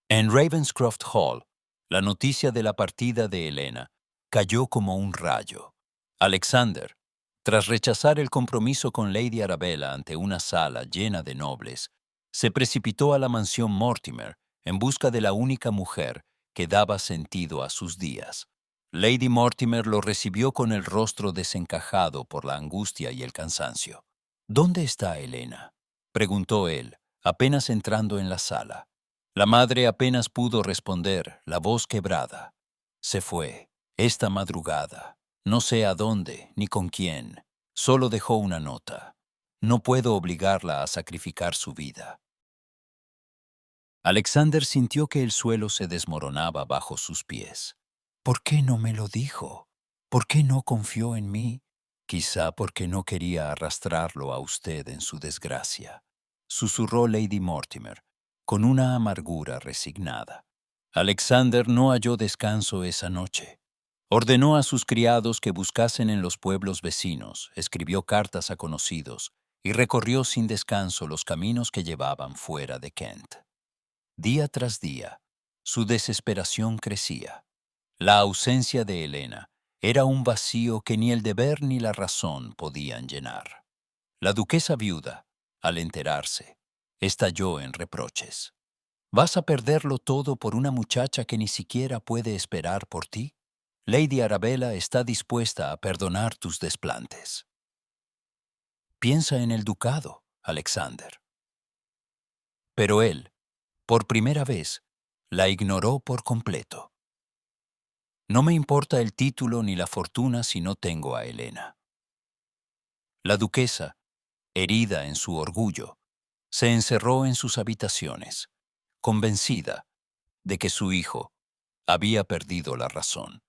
En Ravenscroft Hall, la noticia de la partida de Elena cayó como un rayo. Alexander, tras rechazar el compromiso con Lady Arabella ante una sala llena de nobles, se precipitó a la mansión Mortimer en busca de la única mujer que daba sentido a sus días. Lady Mortimer lo recibió con el rostro desencajado por la angustia y el cansancio. ¿Dónde está Elena?, preguntó él, apenas entrando en la sala. La madre apenas pudo responder, la voz quebrada. Se fue, esta madrugada. No sé a dónde ni con quién. Solo dejó una nota. No puedo obligarla a sacrificar su vida. Alexander sintió que el suelo se desmoronaba bajo sus pies. ¿Por qué no me lo dijo? ¿Por qué no confió en mí? Quizá porque no quería arrastrarlo a usted en su desgracia, susurró Lady Mortimer, con una amargura resignada. Alexander no halló descanso esa noche. Ordenó a sus criados que buscasen en los pueblos vecinos, escribió cartas a conocidos y recorrió sin descanso los caminos que llevaban fuera de Kent. Día tras día, su desesperación crecía. La ausencia de Elena era un vacío que ni el deber ni la razón podían llenar. La duquesa viuda, al enterarse, estalló en reproches. ¿Vas a perderlo todo por una muchacha que ni siquiera puede esperar por ti? Lady Arabella está dispuesta a perdonar tus desplantes. Piensa en el ducado, Alexander. Pero él, por primera vez, la ignoró por completo. No me importa el título ni la fortuna si no tengo a Elena. La duquesa, herida en su orgullo, se encerró en sus habitaciones, convencida de que su hijo había perdido la razón.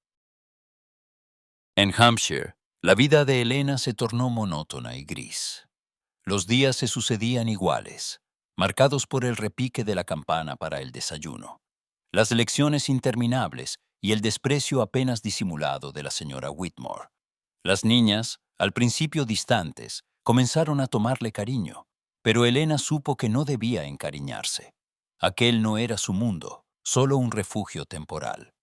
En Hampshire, la vida de Elena se tornó monótona y gris. Los días se sucedían iguales, marcados por el repique de la campana para el desayuno, las lecciones interminables y el desprecio apenas disimulado de la señora Whitmore. Las niñas, al principio distantes, comenzaron a tomarle cariño, pero Elena supo que no debía encariñarse. Aquel no era su mundo, solo un refugio temporal.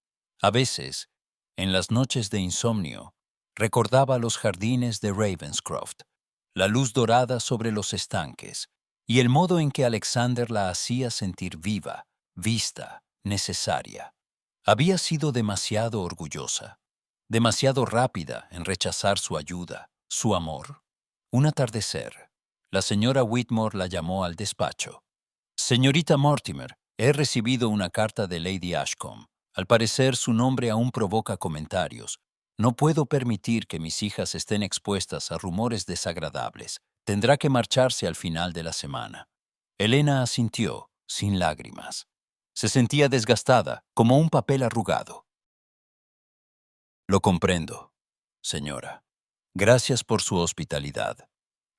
A veces, en las noches de insomnio, recordaba los jardines de Ravenscroft, la luz dorada sobre los estanques y el modo en que Alexander la hacía sentir viva, vista, necesaria. Había sido demasiado orgullosa, demasiado rápida en rechazar su ayuda, su amor. Un atardecer, la señora Whitmore la llamó al despacho. Señorita Mortimer, he recibido una carta de Lady Ashcombe. Al parecer su nombre aún provoca comentarios. No puedo permitir que mis hijas estén expuestas a rumores desagradables. Tendrá que marcharse al final de la semana. Elena asintió, sin lágrimas. Se sentía desgastada, como un papel arrugado. Lo comprendo, señora. Gracias por su hospitalidad.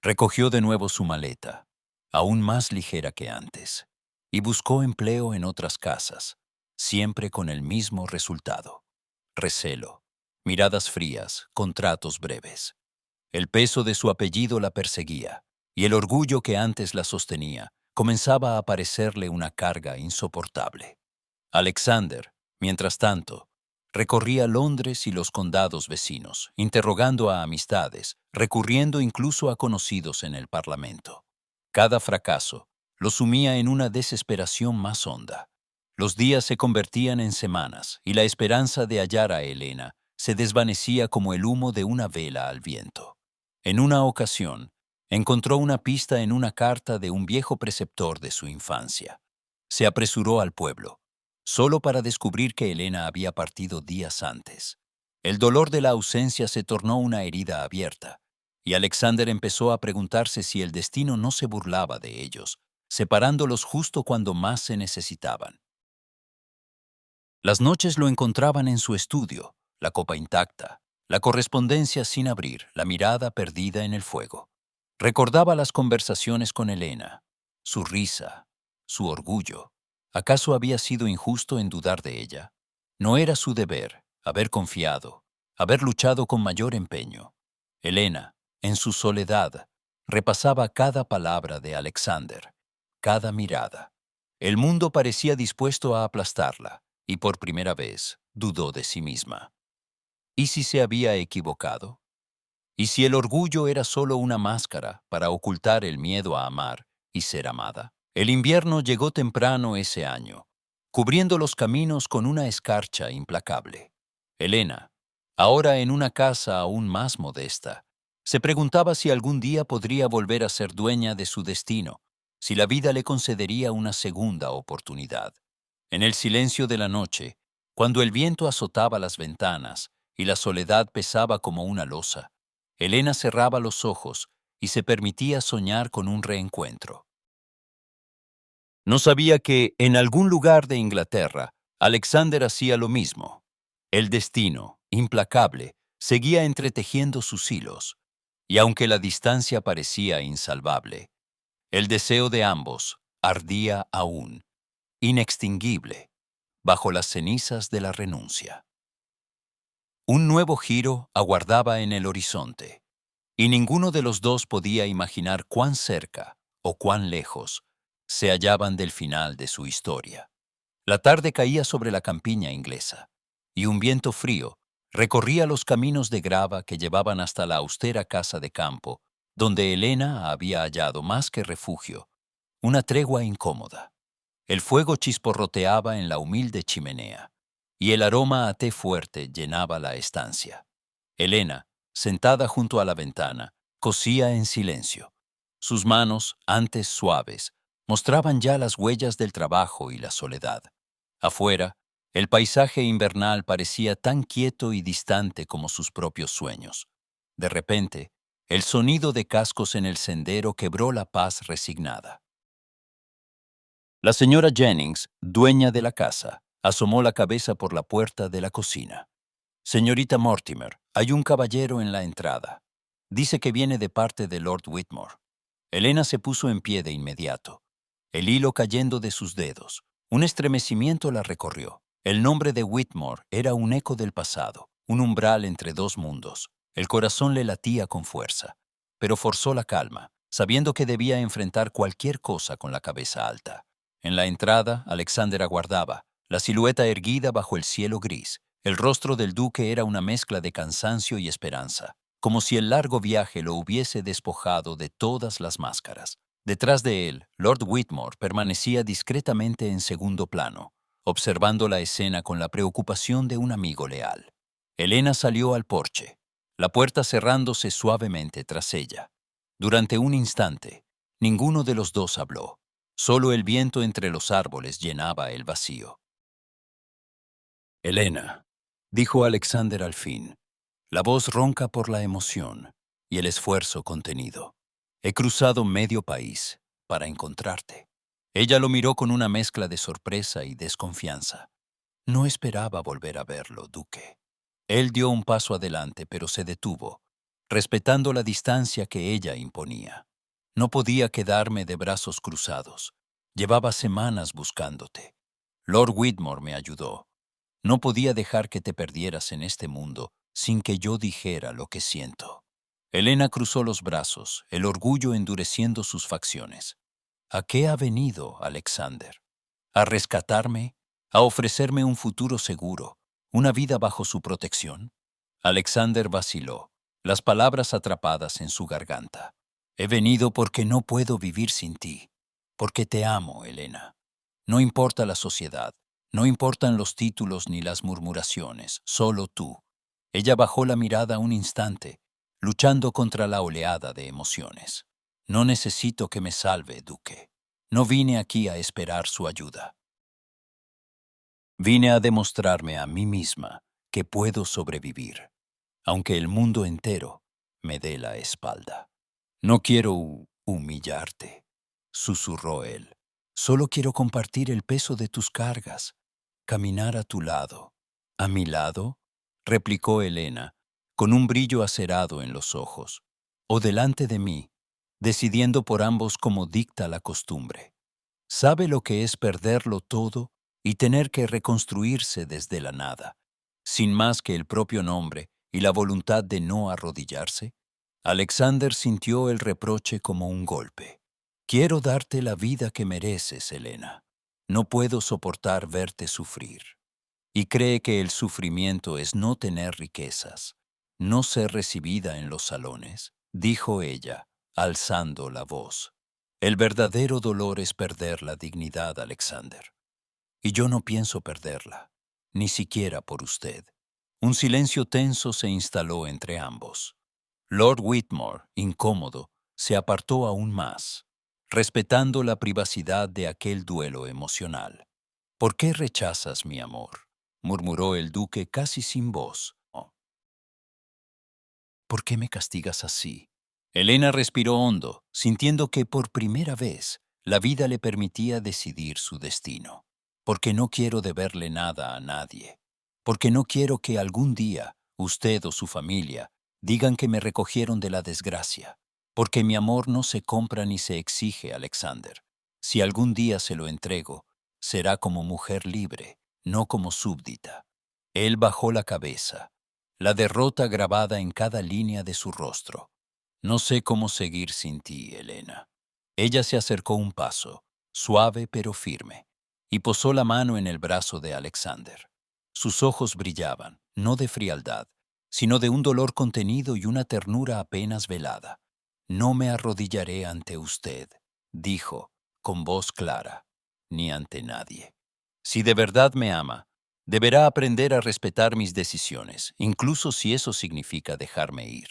Recogió de nuevo su maleta, aún más ligera que antes, y buscó empleo en otras casas, siempre con el mismo resultado: recelo, miradas frías, contratos breves. El peso de su apellido la perseguía, y el orgullo que antes la sostenía comenzaba a parecerle una carga insoportable. Alexander, mientras tanto, recorría Londres y los condados vecinos, interrogando a amistades, recurriendo incluso a conocidos en el Parlamento. Cada fracaso lo sumía en una desesperación más honda. Los días se convertían en semanas y la esperanza de hallar a Elena se desvanecía como el humo de una vela al viento. En una ocasión, encontró una pista en una carta de un viejo preceptor de su infancia. Se apresuró al pueblo, solo para descubrir que Elena había partido días antes. El dolor de la ausencia se tornó una herida abierta, y Alexander empezó a preguntarse si el destino no se burlaba de ellos, separándolos justo cuando más se necesitaban. Las noches lo encontraban en su estudio, la copa intacta, la correspondencia sin abrir, la mirada perdida en el fuego. Recordaba las conversaciones con Elena, su risa, su orgullo. ¿Acaso había sido injusto en dudar de ella? No era su deber haber confiado, haber luchado con mayor empeño. Elena, en su soledad, repasaba cada palabra de Alexander, cada mirada. El mundo parecía dispuesto a aplastarla, y por primera vez dudó de sí misma. ¿Y si se había equivocado? ¿Y si el orgullo era solo una máscara para ocultar el miedo a amar y ser amada? El invierno llegó temprano ese año, cubriendo los caminos con una escarcha implacable. Elena, ahora en una casa aún más modesta, se preguntaba si algún día podría volver a ser dueña de su destino, si la vida le concedería una segunda oportunidad. En el silencio de la noche, cuando el viento azotaba las ventanas y la soledad pesaba como una losa, Elena cerraba los ojos y se permitía soñar con un reencuentro. No sabía que, en algún lugar de Inglaterra, Alexander hacía lo mismo. El destino, implacable, seguía entretejiendo sus hilos, y aunque la distancia parecía insalvable, el deseo de ambos ardía aún, inextinguible, bajo las cenizas de la renuncia. Un nuevo giro aguardaba en el horizonte, y ninguno de los dos podía imaginar cuán cerca o cuán lejos se hallaban del final de su historia. La tarde caía sobre la campiña inglesa, y un viento frío recorría los caminos de grava que llevaban hasta la austera casa de campo, donde Elena había hallado más que refugio, una tregua incómoda. El fuego chisporroteaba en la humilde chimenea, y el aroma a té fuerte llenaba la estancia. Elena, sentada junto a la ventana, cosía en silencio. Sus manos, antes suaves, mostraban ya las huellas del trabajo y la soledad. Afuera, el paisaje invernal parecía tan quieto y distante como sus propios sueños. De repente, el sonido de cascos en el sendero quebró la paz resignada. La señora Jennings, dueña de la casa, asomó la cabeza por la puerta de la cocina. «Señorita Mortimer, hay un caballero en la entrada. Dice que viene de parte de Lord Whitmore». Elena se puso en pie de inmediato, el hilo cayendo de sus dedos. Un estremecimiento la recorrió. El nombre de Whitmore era un eco del pasado, un umbral entre dos mundos. El corazón le latía con fuerza, pero forzó la calma, sabiendo que debía enfrentar cualquier cosa con la cabeza alta. En la entrada, Alexander aguardaba, la silueta erguida bajo el cielo gris. El rostro del duque era una mezcla de cansancio y esperanza, como si el largo viaje lo hubiese despojado de todas las máscaras. Detrás de él, Lord Whitmore permanecía discretamente en segundo plano, observando la escena con la preocupación de un amigo leal. Elena salió al porche, la puerta cerrándose suavemente tras ella. Durante un instante, ninguno de los dos habló. Solo el viento entre los árboles llenaba el vacío. «Elena», dijo Alexander al fin, la voz ronca por la emoción y el esfuerzo contenido. «He cruzado medio país para encontrarte». Ella lo miró con una mezcla de sorpresa y desconfianza. No esperaba volver a verlo, duque. Él dio un paso adelante, pero se detuvo, respetando la distancia que ella imponía. «No podía quedarme de brazos cruzados. Llevaba semanas buscándote. Lord Whitmore me ayudó. No podía dejar que te perdieras en este mundo sin que yo dijera lo que siento». Elena cruzó los brazos, el orgullo endureciendo sus facciones. «¿A qué ha venido, Alexander? ¿A rescatarme? ¿A ofrecerme un futuro seguro? ¿Una vida bajo su protección?» Alexander vaciló, las palabras atrapadas en su garganta. «He venido porque no puedo vivir sin ti, porque te amo, Elena. No importa la sociedad, no importan los títulos ni las murmuraciones, solo tú». Ella bajó la mirada un instante, luchando contra la oleada de emociones. «No necesito que me salve, duque. No vine aquí a esperar su ayuda. Vine a demostrarme a mí misma que puedo sobrevivir, aunque el mundo entero me dé la espalda». «No quiero humillarte», susurró él. «Solo quiero compartir el peso de tus cargas, caminar a tu lado. ¿A mi lado?, replicó Helena, con un brillo acerado en los ojos. ¿O delante de mí, decidiendo por ambos como dicta la costumbre? ¿Sabe lo que es perderlo todo y tener que reconstruirse desde la nada, sin más que el propio nombre y la voluntad de no arrodillarse? Alexander sintió el reproche como un golpe. Quiero darte la vida que mereces, Helena. No puedo soportar verte sufrir. Y cree que el sufrimiento es no tener riquezas, no ser recibida en los salones, dijo ella, alzando la voz. El verdadero dolor es perder la dignidad, Alexander. Y yo no pienso perderla, ni siquiera por usted. Un silencio tenso se instaló entre ambos. Lord Whitmore, incómodo, se apartó aún más, respetando la privacidad de aquel duelo emocional. ¿Por qué rechazas mi amor?, murmuró el duque casi sin voz. Oh. ¿Por qué me castigas así? Helena respiró hondo, sintiendo que por primera vez la vida le permitía decidir su destino. Porque no quiero deberle nada a nadie. Porque no quiero que algún día usted o su familia digan que me recogieron de la desgracia. Porque mi amor no se compra ni se exige, Alexander. Si algún día se lo entrego, será como mujer libre, no como súbdita. Él bajó la cabeza, la derrota grabada en cada línea de su rostro. No sé cómo seguir sin ti, Helena. Ella se acercó un paso, suave pero firme, y posó la mano en el brazo de Alexander. Sus ojos brillaban, no de frialdad, sino de un dolor contenido y una ternura apenas velada. No me arrodillaré ante usted, dijo, con voz clara, ni ante nadie. Si de verdad me ama, deberá aprender a respetar mis decisiones, incluso si eso significa dejarme ir.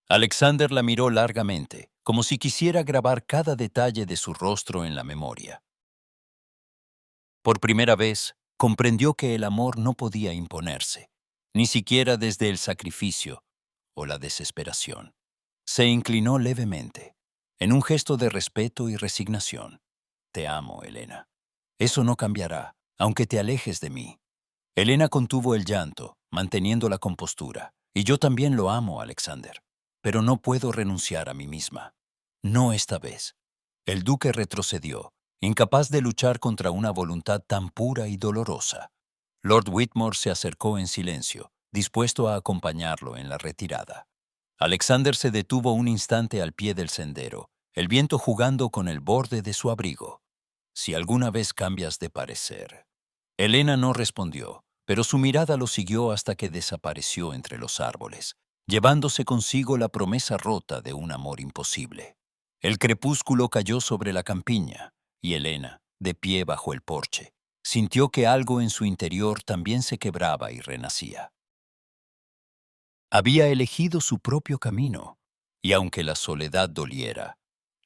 Alexander la miró largamente, como si quisiera grabar cada detalle de su rostro en la memoria. Por primera vez, comprendió que el amor no podía imponerse, ni siquiera desde el sacrificio o la desesperación. Se inclinó levemente, en un gesto de respeto y resignación. Te amo, Helena. Eso no cambiará, aunque te alejes de mí. Helena contuvo el llanto, manteniendo la compostura. Y yo también lo amo, Alexander. Pero no puedo renunciar a mí misma. No esta vez. El duque retrocedió, incapaz de luchar contra una voluntad tan pura y dolorosa. Lord Whitmore se acercó en silencio, dispuesto a acompañarlo en la retirada. Alexander se detuvo un instante al pie del sendero, el viento jugando con el borde de su abrigo. Si alguna vez cambias de parecer. Helena no respondió, pero su mirada lo siguió hasta que desapareció entre los árboles, llevándose consigo la promesa rota de un amor imposible. El crepúsculo cayó sobre la campiña, y Helena, de pie bajo el porche, sintió que algo en su interior también se quebraba y renacía. Había elegido su propio camino, y aunque la soledad doliera,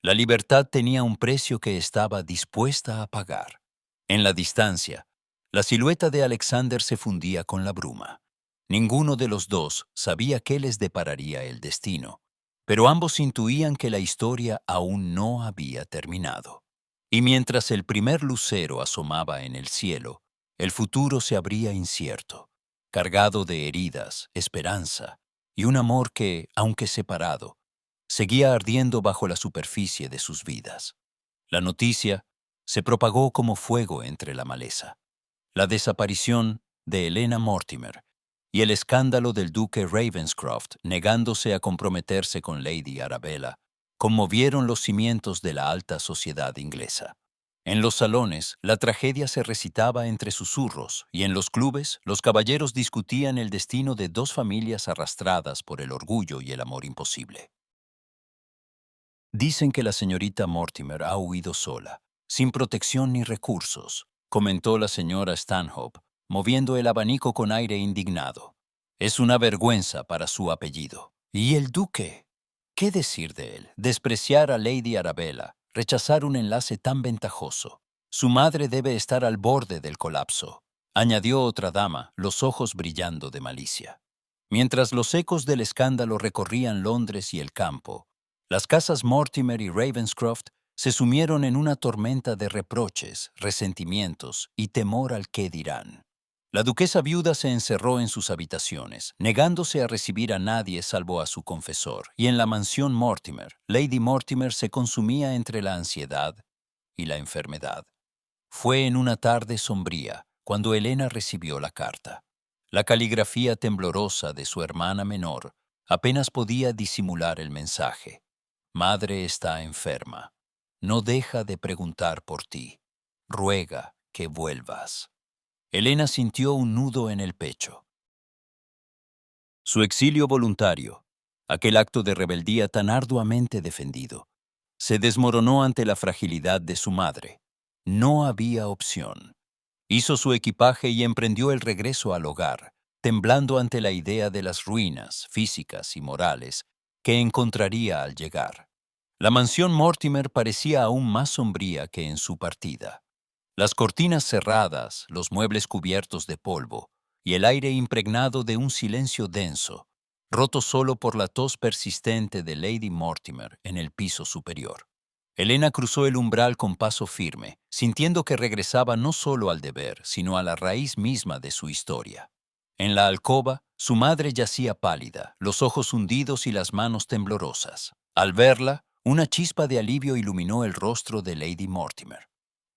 la libertad tenía un precio que estaba dispuesta a pagar. En la distancia, la silueta de Alexander se fundía con la bruma. Ninguno de los dos sabía qué les depararía el destino, pero ambos intuían que la historia aún no había terminado. Y mientras el primer lucero asomaba en el cielo, el futuro se abría incierto, cargado de heridas, esperanza y un amor que, aunque separado, seguía ardiendo bajo la superficie de sus vidas. La noticia se propagó como fuego entre la maleza. La desaparición de Helena Mortimer y el escándalo del duque Ravenscroft negándose a comprometerse con Lady Arabella conmovieron los cimientos de la alta sociedad inglesa. En los salones, la tragedia se recitaba entre susurros y en los clubes, los caballeros discutían el destino de dos familias arrastradas por el orgullo y el amor imposible. Dicen que la señorita Mortimer ha huido sola, sin protección ni recursos, comentó la señora Stanhope, moviendo el abanico con aire indignado. Es una vergüenza para su apellido. ¿Y el duque? ¿Qué decir de él? Despreciar a Lady Arabella, rechazar un enlace tan ventajoso. Su madre debe estar al borde del colapso, añadió otra dama, los ojos brillando de malicia. Mientras los ecos del escándalo recorrían Londres y el campo, las casas Mortimer y Ravenscroft se sumieron en una tormenta de reproches, resentimientos y temor al qué dirán. La duquesa viuda se encerró en sus habitaciones, negándose a recibir a nadie salvo a su confesor, y en la mansión Mortimer, Lady Mortimer se consumía entre la ansiedad y la enfermedad. Fue en una tarde sombría cuando Helena recibió la carta. La caligrafía temblorosa de su hermana menor apenas podía disimular el mensaje. Madre está enferma. No deja de preguntar por ti. Ruega que vuelvas. Helena sintió un nudo en el pecho. Su exilio voluntario, aquel acto de rebeldía tan arduamente defendido, se desmoronó ante la fragilidad de su madre. No había opción. Hizo su equipaje y emprendió el regreso al hogar, temblando ante la idea de las ruinas físicas y morales que encontraría al llegar. La mansión Mortimer parecía aún más sombría que en su partida. Las cortinas cerradas, los muebles cubiertos de polvo y el aire impregnado de un silencio denso, roto solo por la tos persistente de Lady Mortimer en el piso superior. Helena cruzó el umbral con paso firme, sintiendo que regresaba no solo al deber, sino a la raíz misma de su historia. En la alcoba, su madre yacía pálida, los ojos hundidos y las manos temblorosas. Al verla, una chispa de alivio iluminó el rostro de Lady Mortimer.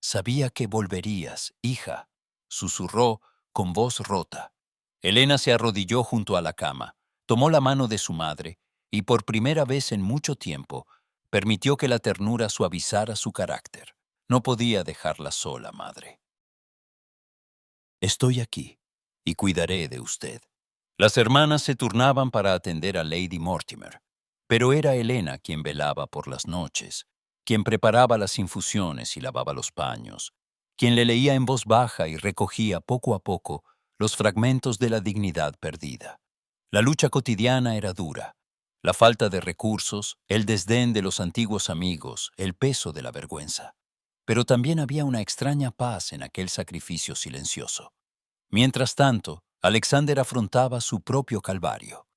«Sabía que volverías, hija», susurró con voz rota. Helena se arrodilló junto a la cama, tomó la mano de su madre y por primera vez en mucho tiempo permitió que la ternura suavizara su carácter. No podía dejarla sola, madre. «Estoy aquí y cuidaré de usted». Las hermanas se turnaban para atender a Lady Mortimer, pero era Helena quien velaba por las noches, quien preparaba las infusiones y lavaba los paños, quien le leía en voz baja y recogía poco a poco los fragmentos de la dignidad perdida. La lucha cotidiana era dura. La falta de recursos, el desdén de los antiguos amigos, el peso de la vergüenza. Pero también había una extraña paz en aquel sacrificio silencioso. Mientras tanto, Alexander afrontaba su propio calvario.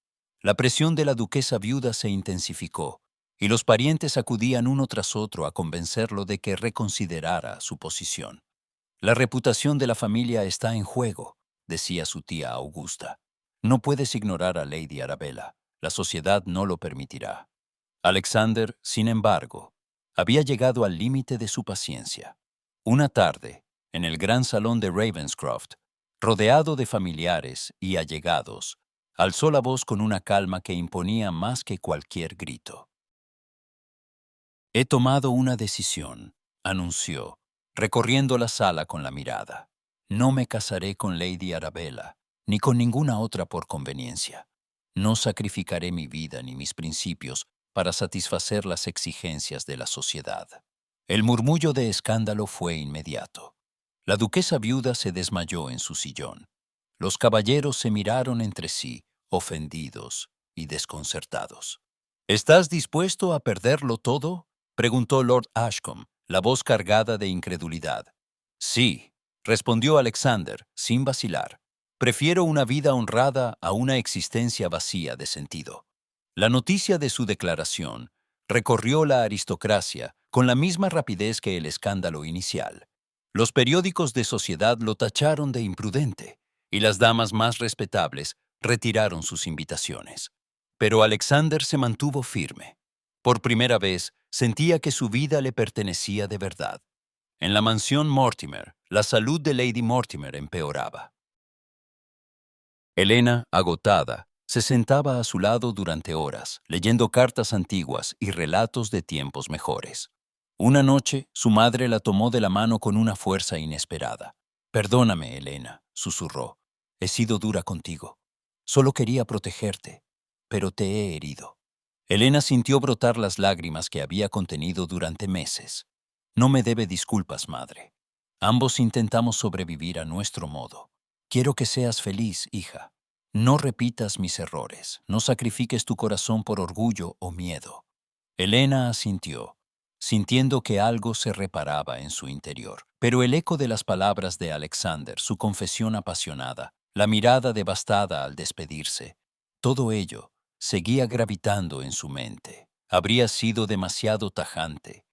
La presión de la duquesa viuda se intensificó, y los parientes acudían uno tras otro a convencerlo de que reconsiderara su posición. «La reputación de la familia está en juego», decía su tía Augusta. «No puedes ignorar a Lady Arabella. La sociedad no lo permitirá». Alexander, sin embargo, había llegado al límite de su paciencia. Una tarde, en el gran salón de Ravenscroft, rodeado de familiares y allegados, alzó la voz con una calma que imponía más que cualquier grito. «He tomado una decisión», anunció, recorriendo la sala con la mirada. «No me casaré con Lady Arabella, ni con ninguna otra por conveniencia. No sacrificaré mi vida ni mis principios para satisfacer las exigencias de la sociedad». El murmullo de escándalo fue inmediato. La duquesa viuda se desmayó en su sillón. Los caballeros se miraron entre sí, ofendidos y desconcertados. «¿Estás dispuesto a perderlo todo?», preguntó Lord Ashcombe, la voz cargada de incredulidad. «Sí», respondió Alexander, sin vacilar. «Prefiero una vida honrada a una existencia vacía de sentido». La noticia de su declaración recorrió la aristocracia con la misma rapidez que el escándalo inicial. Los periódicos de sociedad lo tacharon de imprudente, y las damas más respetables retiraron sus invitaciones. Pero Alexander se mantuvo firme. Por primera vez sentía que su vida le pertenecía de verdad. En la mansión Mortimer, la salud de Lady Mortimer empeoraba. Helena, agotada, se sentaba a su lado durante horas, leyendo cartas antiguas y relatos de tiempos mejores. Una noche, su madre la tomó de la mano con una fuerza inesperada. «Perdóname, Helena», susurró. «He sido dura contigo. Solo quería protegerte, pero te he herido». Helena sintió brotar las lágrimas que había contenido durante meses. «No me debe disculpas, madre. Ambos intentamos sobrevivir a nuestro modo. Quiero que seas feliz, hija. No repitas mis errores. No sacrifiques tu corazón por orgullo o miedo». Helena asintió, sintiendo que algo se reparaba en su interior. Pero el eco de las palabras de Alexander, su confesión apasionada, la mirada devastada al despedirse, todo ello seguía gravitando en su mente. Habría sido demasiado tajante.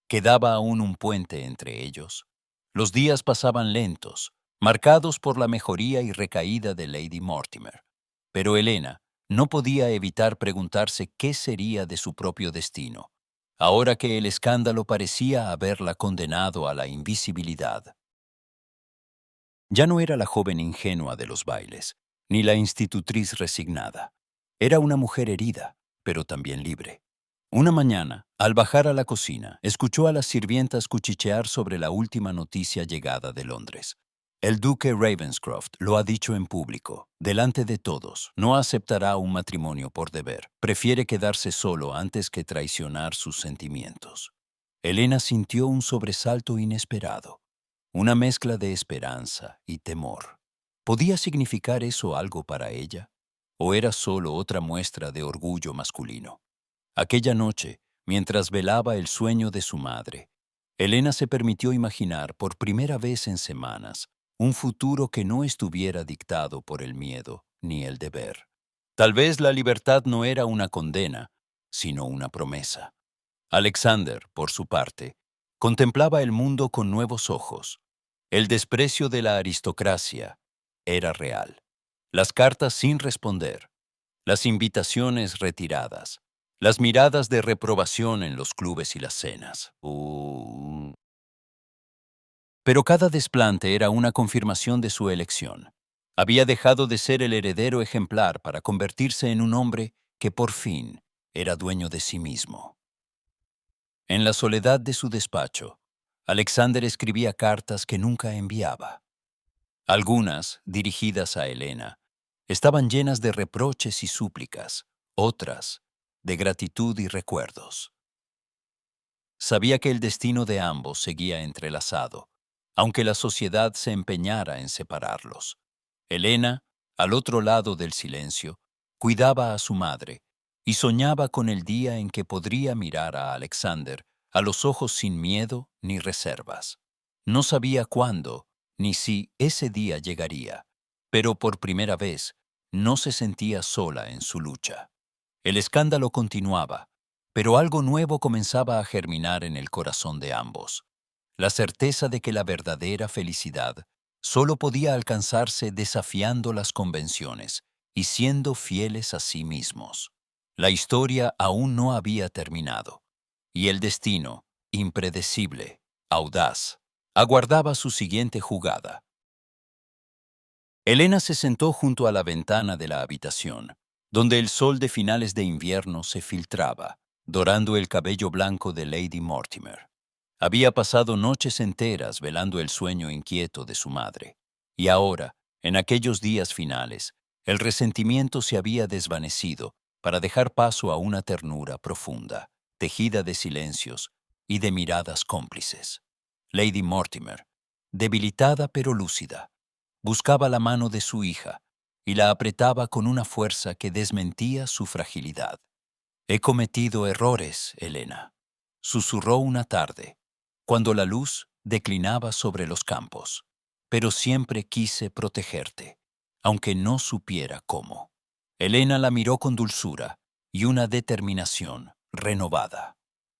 ¿Quedaba aún un puente entre ellos? Los días pasaban lentos, marcados por la mejoría y recaída de Lady Mortimer. Pero Helena no podía evitar preguntarse qué sería de su propio destino, ahora que el escándalo parecía haberla condenado a la invisibilidad. Ya no era la joven ingenua de los bailes, ni la institutriz resignada. Era una mujer herida, pero también libre. Una mañana, al bajar a la cocina, escuchó a las sirvientas cuchichear sobre la última noticia llegada de Londres. El duque Ravenscroft lo ha dicho en público, delante de todos, no aceptará un matrimonio por deber. Prefiere quedarse solo antes que traicionar sus sentimientos. Helena sintió un sobresalto inesperado, una mezcla de esperanza y temor. ¿Podía significar eso algo para ella? ¿O era solo otra muestra de orgullo masculino? Aquella noche, mientras velaba el sueño de su madre, Helena se permitió imaginar por primera vez en semanas un futuro que no estuviera dictado por el miedo ni el deber. Tal vez la libertad no era una condena, sino una promesa. Alexander, por su parte, contemplaba el mundo con nuevos ojos. El desprecio de la aristocracia era real. Las cartas sin responder, las invitaciones retiradas, las miradas de reprobación en los clubes y las cenas. Pero cada desplante era una confirmación de su elección. Había dejado de ser el heredero ejemplar para convertirse en un hombre que por fin era dueño de sí mismo. En la soledad de su despacho, Alexander escribía cartas que nunca enviaba. Algunas, dirigidas a Helena, estaban llenas de reproches y súplicas, otras, de gratitud y recuerdos. Sabía que el destino de ambos seguía entrelazado, aunque la sociedad se empeñara en separarlos. Helena, al otro lado del silencio, cuidaba a su madre y soñaba con el día en que podría mirar a Alexander a los ojos sin miedo ni reservas. No sabía cuándo ni si ese día llegaría, pero por primera vez no se sentía sola en su lucha. El escándalo continuaba, pero algo nuevo comenzaba a germinar en el corazón de ambos. La certeza de que la verdadera felicidad solo podía alcanzarse desafiando las convenciones y siendo fieles a sí mismos. La historia aún no había terminado, y el destino, impredecible, audaz, aguardaba su siguiente jugada. Helena se sentó junto a la ventana de la habitación, donde el sol de finales de invierno se filtraba, dorando el cabello blanco de Lady Mortimer. Había pasado noches enteras velando el sueño inquieto de su madre, y ahora, en aquellos días finales, el resentimiento se había desvanecido para dejar paso a una ternura profunda, tejida de silencios y de miradas cómplices. Lady Mortimer, debilitada pero lúcida, buscaba la mano de su hija y la apretaba con una fuerza que desmentía su fragilidad. «He cometido errores, Helena», susurró una tarde, cuando la luz declinaba sobre los campos, «pero siempre quise protegerte, aunque no supiera cómo». Helena la miró con dulzura y una determinación renovada.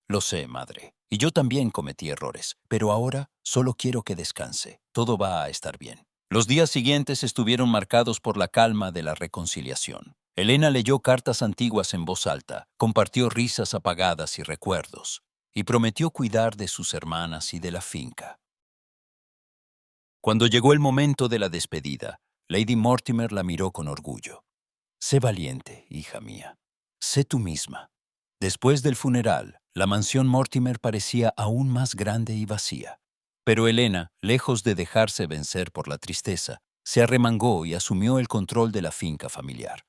«Lo sé, madre, y yo también cometí errores, pero ahora solo quiero que descanse. Todo va a estar bien». Los días siguientes estuvieron marcados por la calma de la reconciliación. Helena leyó cartas antiguas en voz alta, compartió risas apagadas y recuerdos, y prometió cuidar de sus hermanas y de la finca. Cuando llegó el momento de la despedida, Lady Mortimer la miró con orgullo. «Sé valiente, hija mía. Sé tú misma». Después del funeral, la mansión Mortimer parecía aún más grande y vacía. Pero Helena, lejos de dejarse vencer por la tristeza, se arremangó y asumió el control de la finca familiar.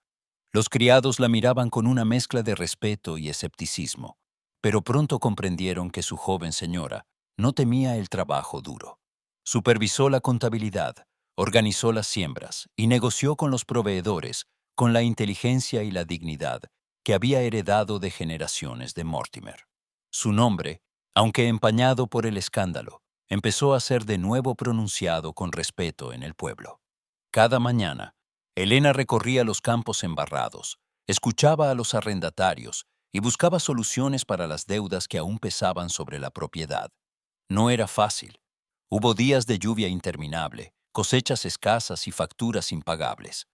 Los criados la miraban con una mezcla de respeto y escepticismo, pero pronto comprendieron que su joven señora no temía el trabajo duro. Supervisó la contabilidad, organizó las siembras y negoció con los proveedores con la inteligencia y la dignidad que había heredado de generaciones de Mortimer. Su nombre, aunque empañado por el escándalo, empezó a ser de nuevo pronunciado con respeto en el pueblo. Cada mañana, Helena recorría los campos embarrados, escuchaba a los arrendatarios y buscaba soluciones para las deudas que aún pesaban sobre la propiedad. No era fácil. Hubo días de lluvia interminable, cosechas escasas y facturas impagables.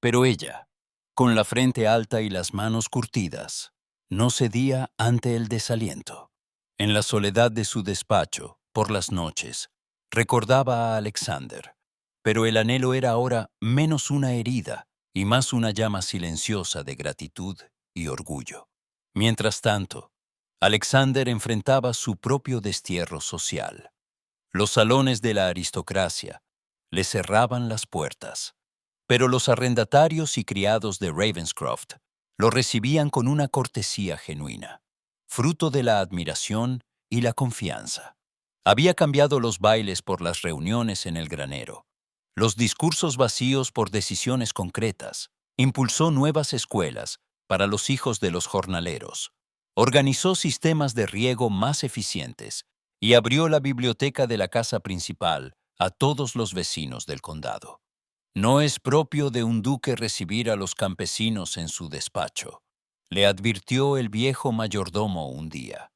Pero ella, con la frente alta y las manos curtidas, no cedía ante el desaliento. En la soledad de su despacho, por las noches, recordaba a Alexander, pero el anhelo era ahora menos una herida y más una llama silenciosa de gratitud y orgullo. Mientras tanto, Alexander enfrentaba su propio destierro social. Los salones de la aristocracia le cerraban las puertas, pero los arrendatarios y criados de Ravenscroft lo recibían con una cortesía genuina, fruto de la admiración y la confianza. Había cambiado los bailes por las reuniones en el granero, los discursos vacíos por decisiones concretas, impulsó nuevas escuelas para los hijos de los jornaleros, organizó sistemas de riego más eficientes y abrió la biblioteca de la casa principal a todos los vecinos del condado. No es propio de un duque recibir a los campesinos en su despacho, le advirtió el viejo mayordomo un día.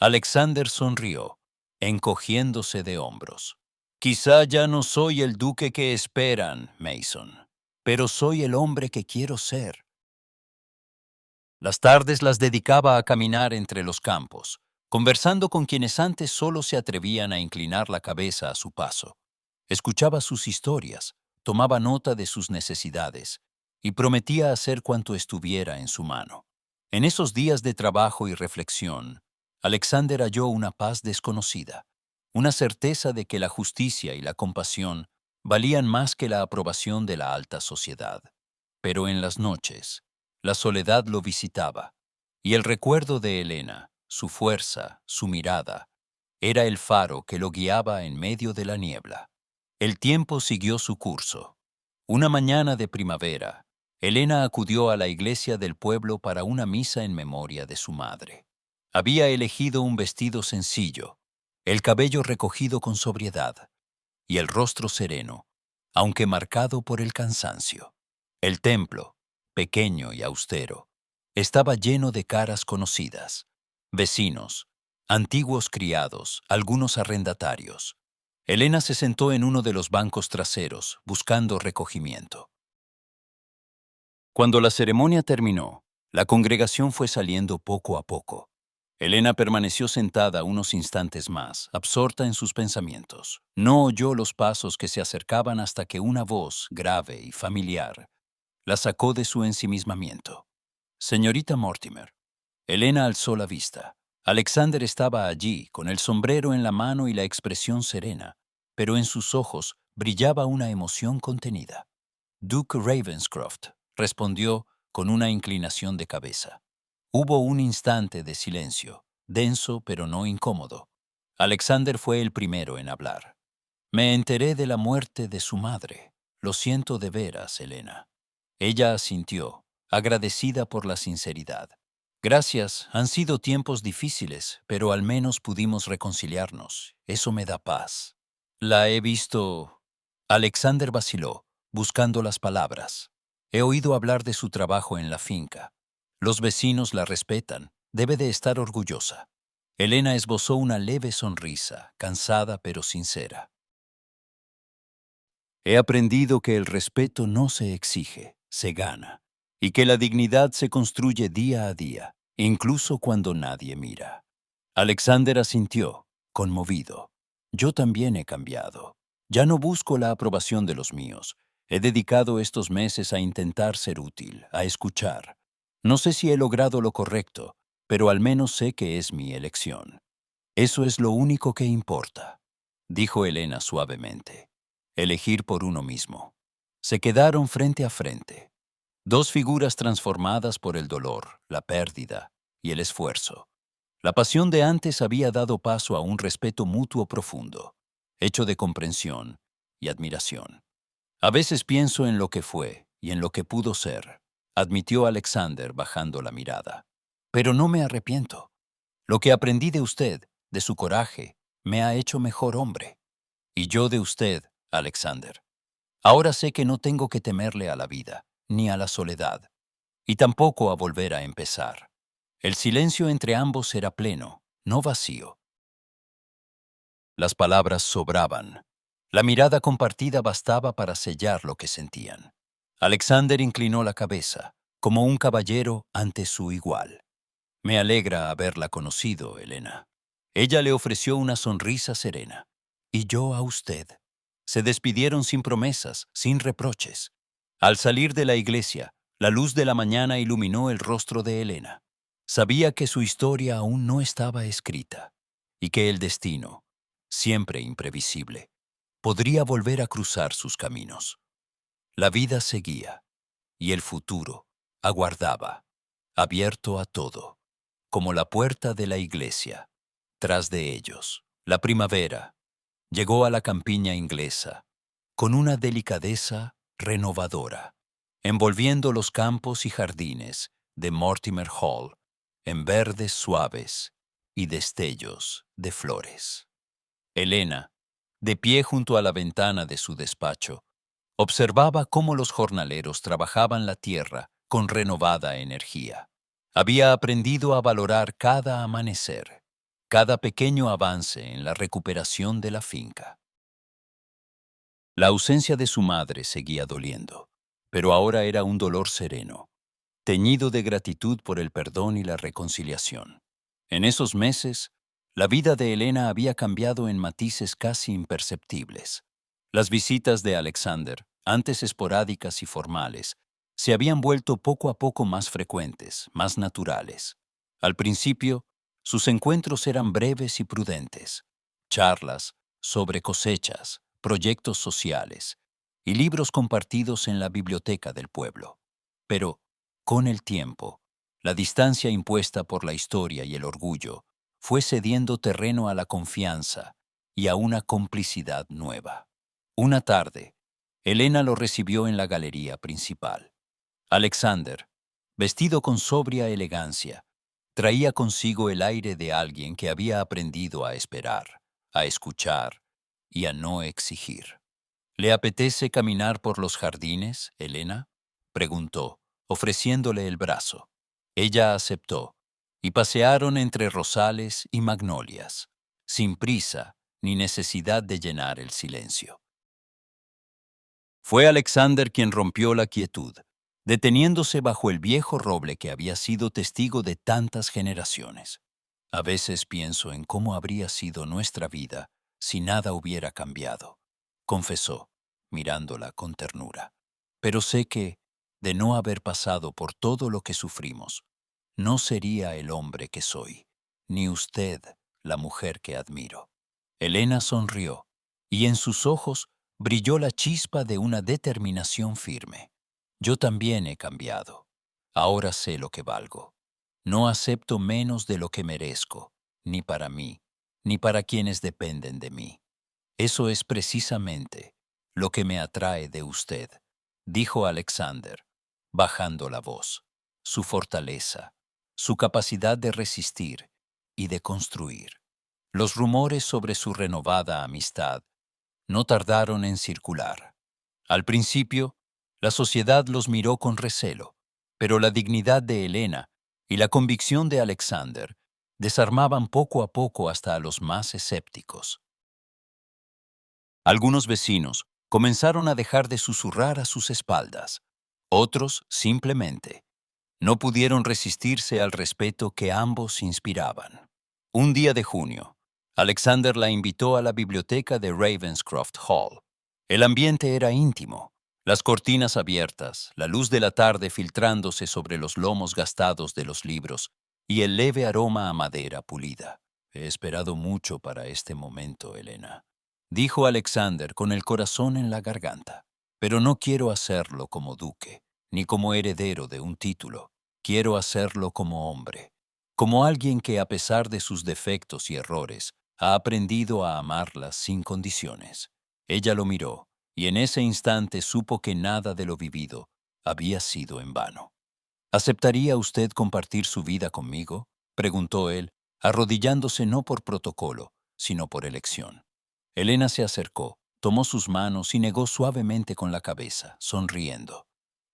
Alexander sonrió, encogiéndose de hombros. Quizá ya no soy el duque que esperan, Mason, pero soy el hombre que quiero ser. Las tardes las dedicaba a caminar entre los campos, conversando con quienes antes solo se atrevían a inclinar la cabeza a su paso. Escuchaba sus historias, tomaba nota de sus necesidades y prometía hacer cuanto estuviera en su mano. En esos días de trabajo y reflexión, Alexander halló una paz desconocida, una certeza de que la justicia y la compasión valían más que la aprobación de la alta sociedad. Pero en las noches, la soledad lo visitaba, y el recuerdo de Helena, su fuerza, su mirada, era el faro que lo guiaba en medio de la niebla. El tiempo siguió su curso. Una mañana de primavera, Helena acudió a la iglesia del pueblo para una misa en memoria de su madre. Había elegido un vestido sencillo, el cabello recogido con sobriedad y el rostro sereno, aunque marcado por el cansancio. El templo, pequeño y austero, estaba lleno de caras conocidas, vecinos, antiguos criados, algunos arrendatarios. Helena se sentó en uno de los bancos traseros, buscando recogimiento. Cuando la ceremonia terminó, la congregación fue saliendo poco a poco. Helena permaneció sentada unos instantes más, absorta en sus pensamientos. No oyó los pasos que se acercaban hasta que una voz, grave y familiar, la sacó de su ensimismamiento. «Señorita Mortimer». Helena alzó la vista. Alexander estaba allí, con el sombrero en la mano y la expresión serena, pero en sus ojos brillaba una emoción contenida. «Duke Ravenscroft», respondió con una inclinación de cabeza. Hubo un instante de silencio, denso pero no incómodo. Alexander fue el primero en hablar. «Me enteré de la muerte de su madre. Lo siento de veras, Helena». Ella asintió, agradecida por la sinceridad. «Gracias, han sido tiempos difíciles, pero al menos pudimos reconciliarnos. Eso me da paz». «La he visto...» Alexander vaciló, buscando las palabras. «He oído hablar de su trabajo en la finca. Los vecinos la respetan. Debe de estar orgullosa». Helena esbozó una leve sonrisa, cansada pero sincera. «He aprendido que el respeto no se exige, se gana, y que la dignidad se construye día a día, incluso cuando nadie mira». Alexander asintió, conmovido. «Yo también he cambiado. Ya no busco la aprobación de los míos. He dedicado estos meses a intentar ser útil, a escuchar. No sé si he logrado lo correcto, pero al menos sé que es mi elección. Eso es lo único que importa», dijo Helena suavemente. «Elegir por uno mismo». Se quedaron frente a frente, dos figuras transformadas por el dolor, la pérdida y el esfuerzo. La pasión de antes había dado paso a un respeto mutuo profundo, hecho de comprensión y admiración. «A veces pienso en lo que fue y en lo que pudo ser», admitió Alexander bajando la mirada. «Pero no me arrepiento. Lo que aprendí de usted, de su coraje, me ha hecho mejor hombre. Y yo de usted, Alexander. Ahora sé que no tengo que temerle a la vida, ni a la soledad, y tampoco a volver a empezar. El silencio entre ambos era pleno, no vacío». Las palabras sobraban. La mirada compartida bastaba para sellar lo que sentían. Alexander inclinó la cabeza, como un caballero ante su igual. Me alegra haberla conocido, Elena. Ella le ofreció una sonrisa serena. Y yo a usted. Se despidieron sin promesas, sin reproches. Al salir de la iglesia, la luz de la mañana iluminó el rostro de Elena. Sabía que su historia aún no estaba escrita y que el destino, siempre imprevisible, podría volver a cruzar sus caminos. La vida seguía y el futuro aguardaba, abierto a todo, como la puerta de la iglesia. Tras de ellos, la primavera llegó a la campiña inglesa con una delicadeza renovadora, envolviendo los campos y jardines de Mortimer Hall en verdes suaves y destellos de flores. Elena, de pie junto a la ventana de su despacho, observaba cómo los jornaleros trabajaban la tierra con renovada energía. Había aprendido a valorar cada amanecer, cada pequeño avance en la recuperación de la finca. La ausencia de su madre seguía doliendo, pero ahora era un dolor sereno, teñido de gratitud por el perdón y la reconciliación. En esos meses, la vida de Elena había cambiado en matices casi imperceptibles. Las visitas de Alexander, antes esporádicas y formales, se habían vuelto poco a poco más frecuentes, más naturales. Al principio, sus encuentros eran breves y prudentes. Charlas sobre cosechas, proyectos sociales y libros compartidos en la biblioteca del pueblo. Pero, con el tiempo, la distancia impuesta por la historia y el orgullo fue cediendo terreno a la confianza y a una complicidad nueva. Una tarde, Elena lo recibió en la galería principal. Alexander, vestido con sobria elegancia, traía consigo el aire de alguien que había aprendido a esperar, a escuchar y a no exigir. ¿Le apetece caminar por los jardines, Elena?, preguntó, ofreciéndole el brazo. Ella aceptó, y pasearon entre rosales y magnolias, sin prisa ni necesidad de llenar el silencio. Fue Alexander quien rompió la quietud, deteniéndose bajo el viejo roble que había sido testigo de tantas generaciones. A veces pienso en cómo habría sido nuestra vida si nada hubiera cambiado, confesó, mirándola con ternura. Pero sé que, de no haber pasado por todo lo que sufrimos, no sería el hombre que soy, ni usted la mujer que admiro. Elena sonrió, y en sus ojos brilló la chispa de una determinación firme. Yo también he cambiado. Ahora sé lo que valgo. No acepto menos de lo que merezco, ni para mí, ni para quienes dependen de mí. Eso es precisamente lo que me atrae de usted, dijo Alexander, bajando la voz. Su fortaleza, su capacidad de resistir y de construir. Los rumores sobre su renovada amistad no tardaron en circular. Al principio, la sociedad los miró con recelo, pero la dignidad de Elena y la convicción de Alexander desarmaban poco a poco hasta a los más escépticos. Algunos vecinos comenzaron a dejar de susurrar a sus espaldas. Otros, simplemente, no pudieron resistirse al respeto que ambos inspiraban. Un día de junio, Alexander la invitó a la biblioteca de Ravenscroft Hall. El ambiente era íntimo, las cortinas abiertas, la luz de la tarde filtrándose sobre los lomos gastados de los libros y el leve aroma a madera pulida. He esperado mucho para este momento, Elena, dijo Alexander con el corazón en la garganta. Pero no quiero hacerlo como duque, ni como heredero de un título. Quiero hacerlo como hombre, como alguien que, a pesar de sus defectos y errores, ha aprendido a amarla sin condiciones. Ella lo miró, y en ese instante supo que nada de lo vivido había sido en vano. ¿Aceptaría usted compartir su vida conmigo?, preguntó él, arrodillándose no por protocolo, sino por elección. Elena se acercó, tomó sus manos y negó suavemente con la cabeza, sonriendo.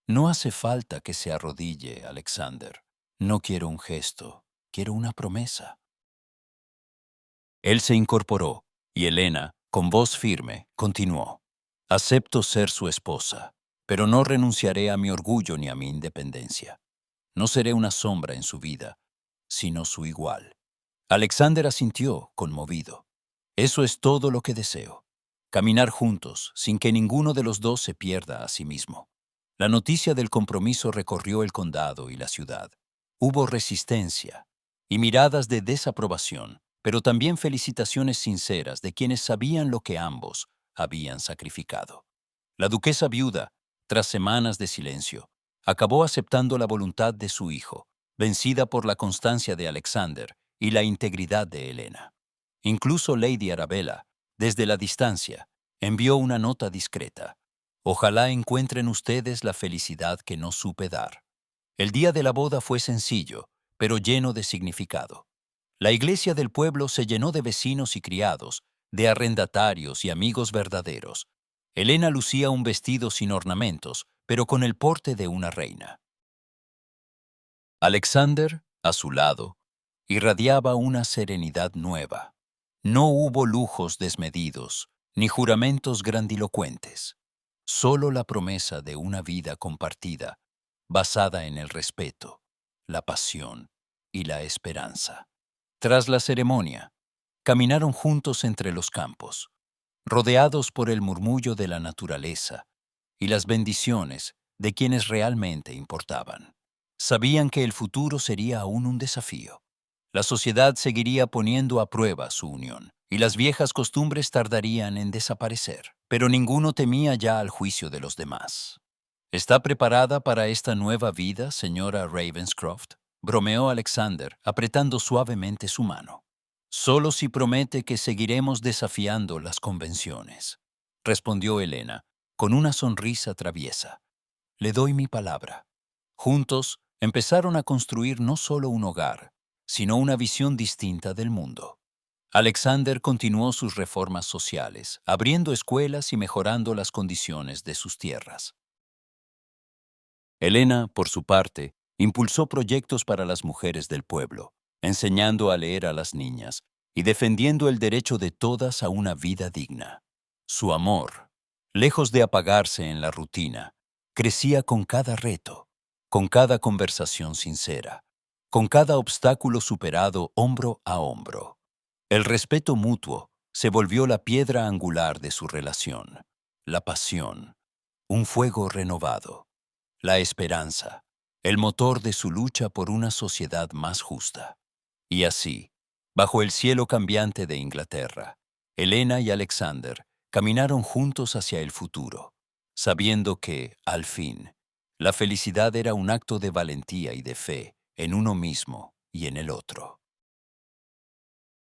No hace falta que se arrodille, Alexander. No quiero un gesto, quiero una promesa. Él se incorporó, y Elena, Con voz firme, continuó: acepto ser su esposa, pero no renunciaré a mi orgullo ni a mi independencia. No seré una sombra en su vida, sino su igual. Alexander asintió, conmovido. Eso es todo lo que deseo. Caminar juntos, sin que ninguno de los dos se pierda a sí mismo. La noticia del compromiso recorrió el condado y la ciudad. Hubo resistencia y miradas de desaprobación, pero también felicitaciones sinceras de quienes sabían lo que ambos habían sacrificado. La duquesa viuda, tras semanas de silencio, acabó aceptando la voluntad de su hijo, vencida por la constancia de Alexander y la integridad de Helena. Incluso Lady Arabella, desde la distancia, envió una nota discreta: ojalá encuentren ustedes la felicidad que no supe dar. El día de la boda fue sencillo, pero lleno de significado. La iglesia del pueblo se llenó de vecinos y criados, de arrendatarios y amigos verdaderos. Helena lucía un vestido sin ornamentos, pero con el porte de una reina. Alexander, a su lado, irradiaba una serenidad nueva. No hubo lujos desmedidos, ni juramentos grandilocuentes. Solo la promesa de una vida compartida, basada en el respeto, la pasión y la esperanza. Tras la ceremonia, caminaron juntos entre los campos, rodeados por el murmullo de la naturaleza y las bendiciones de quienes realmente importaban. Sabían que el futuro sería aún un desafío. La sociedad seguiría poniendo a prueba su unión, y las viejas costumbres tardarían en desaparecer, pero ninguno temía ya al juicio de los demás. ¿Está preparada para esta nueva vida, señora Ravenscroft?, bromeó Alexander, apretando suavemente su mano. Solo si promete que seguiremos desafiando las convenciones, respondió Helena, con una sonrisa traviesa. Le doy mi palabra. Juntos empezaron a construir no solo un hogar, sino una visión distinta del mundo. Alexander continuó sus reformas sociales, abriendo escuelas y mejorando las condiciones de sus tierras. Helena, por su parte, impulsó proyectos para las mujeres del pueblo, enseñando a leer a las niñas y defendiendo el derecho de todas a una vida digna. Su amor, lejos de apagarse en la rutina, crecía con cada reto, con cada conversación sincera, con cada obstáculo superado hombro a hombro. El respeto mutuo se volvió la piedra angular de su relación, la pasión, un fuego renovado, la esperanza, el motor de su lucha por una sociedad más justa. Y así, bajo el cielo cambiante de Inglaterra, Helena y Alexander caminaron juntos hacia el futuro, sabiendo que, al fin, la felicidad era un acto de valentía y de fe en uno mismo y en el otro.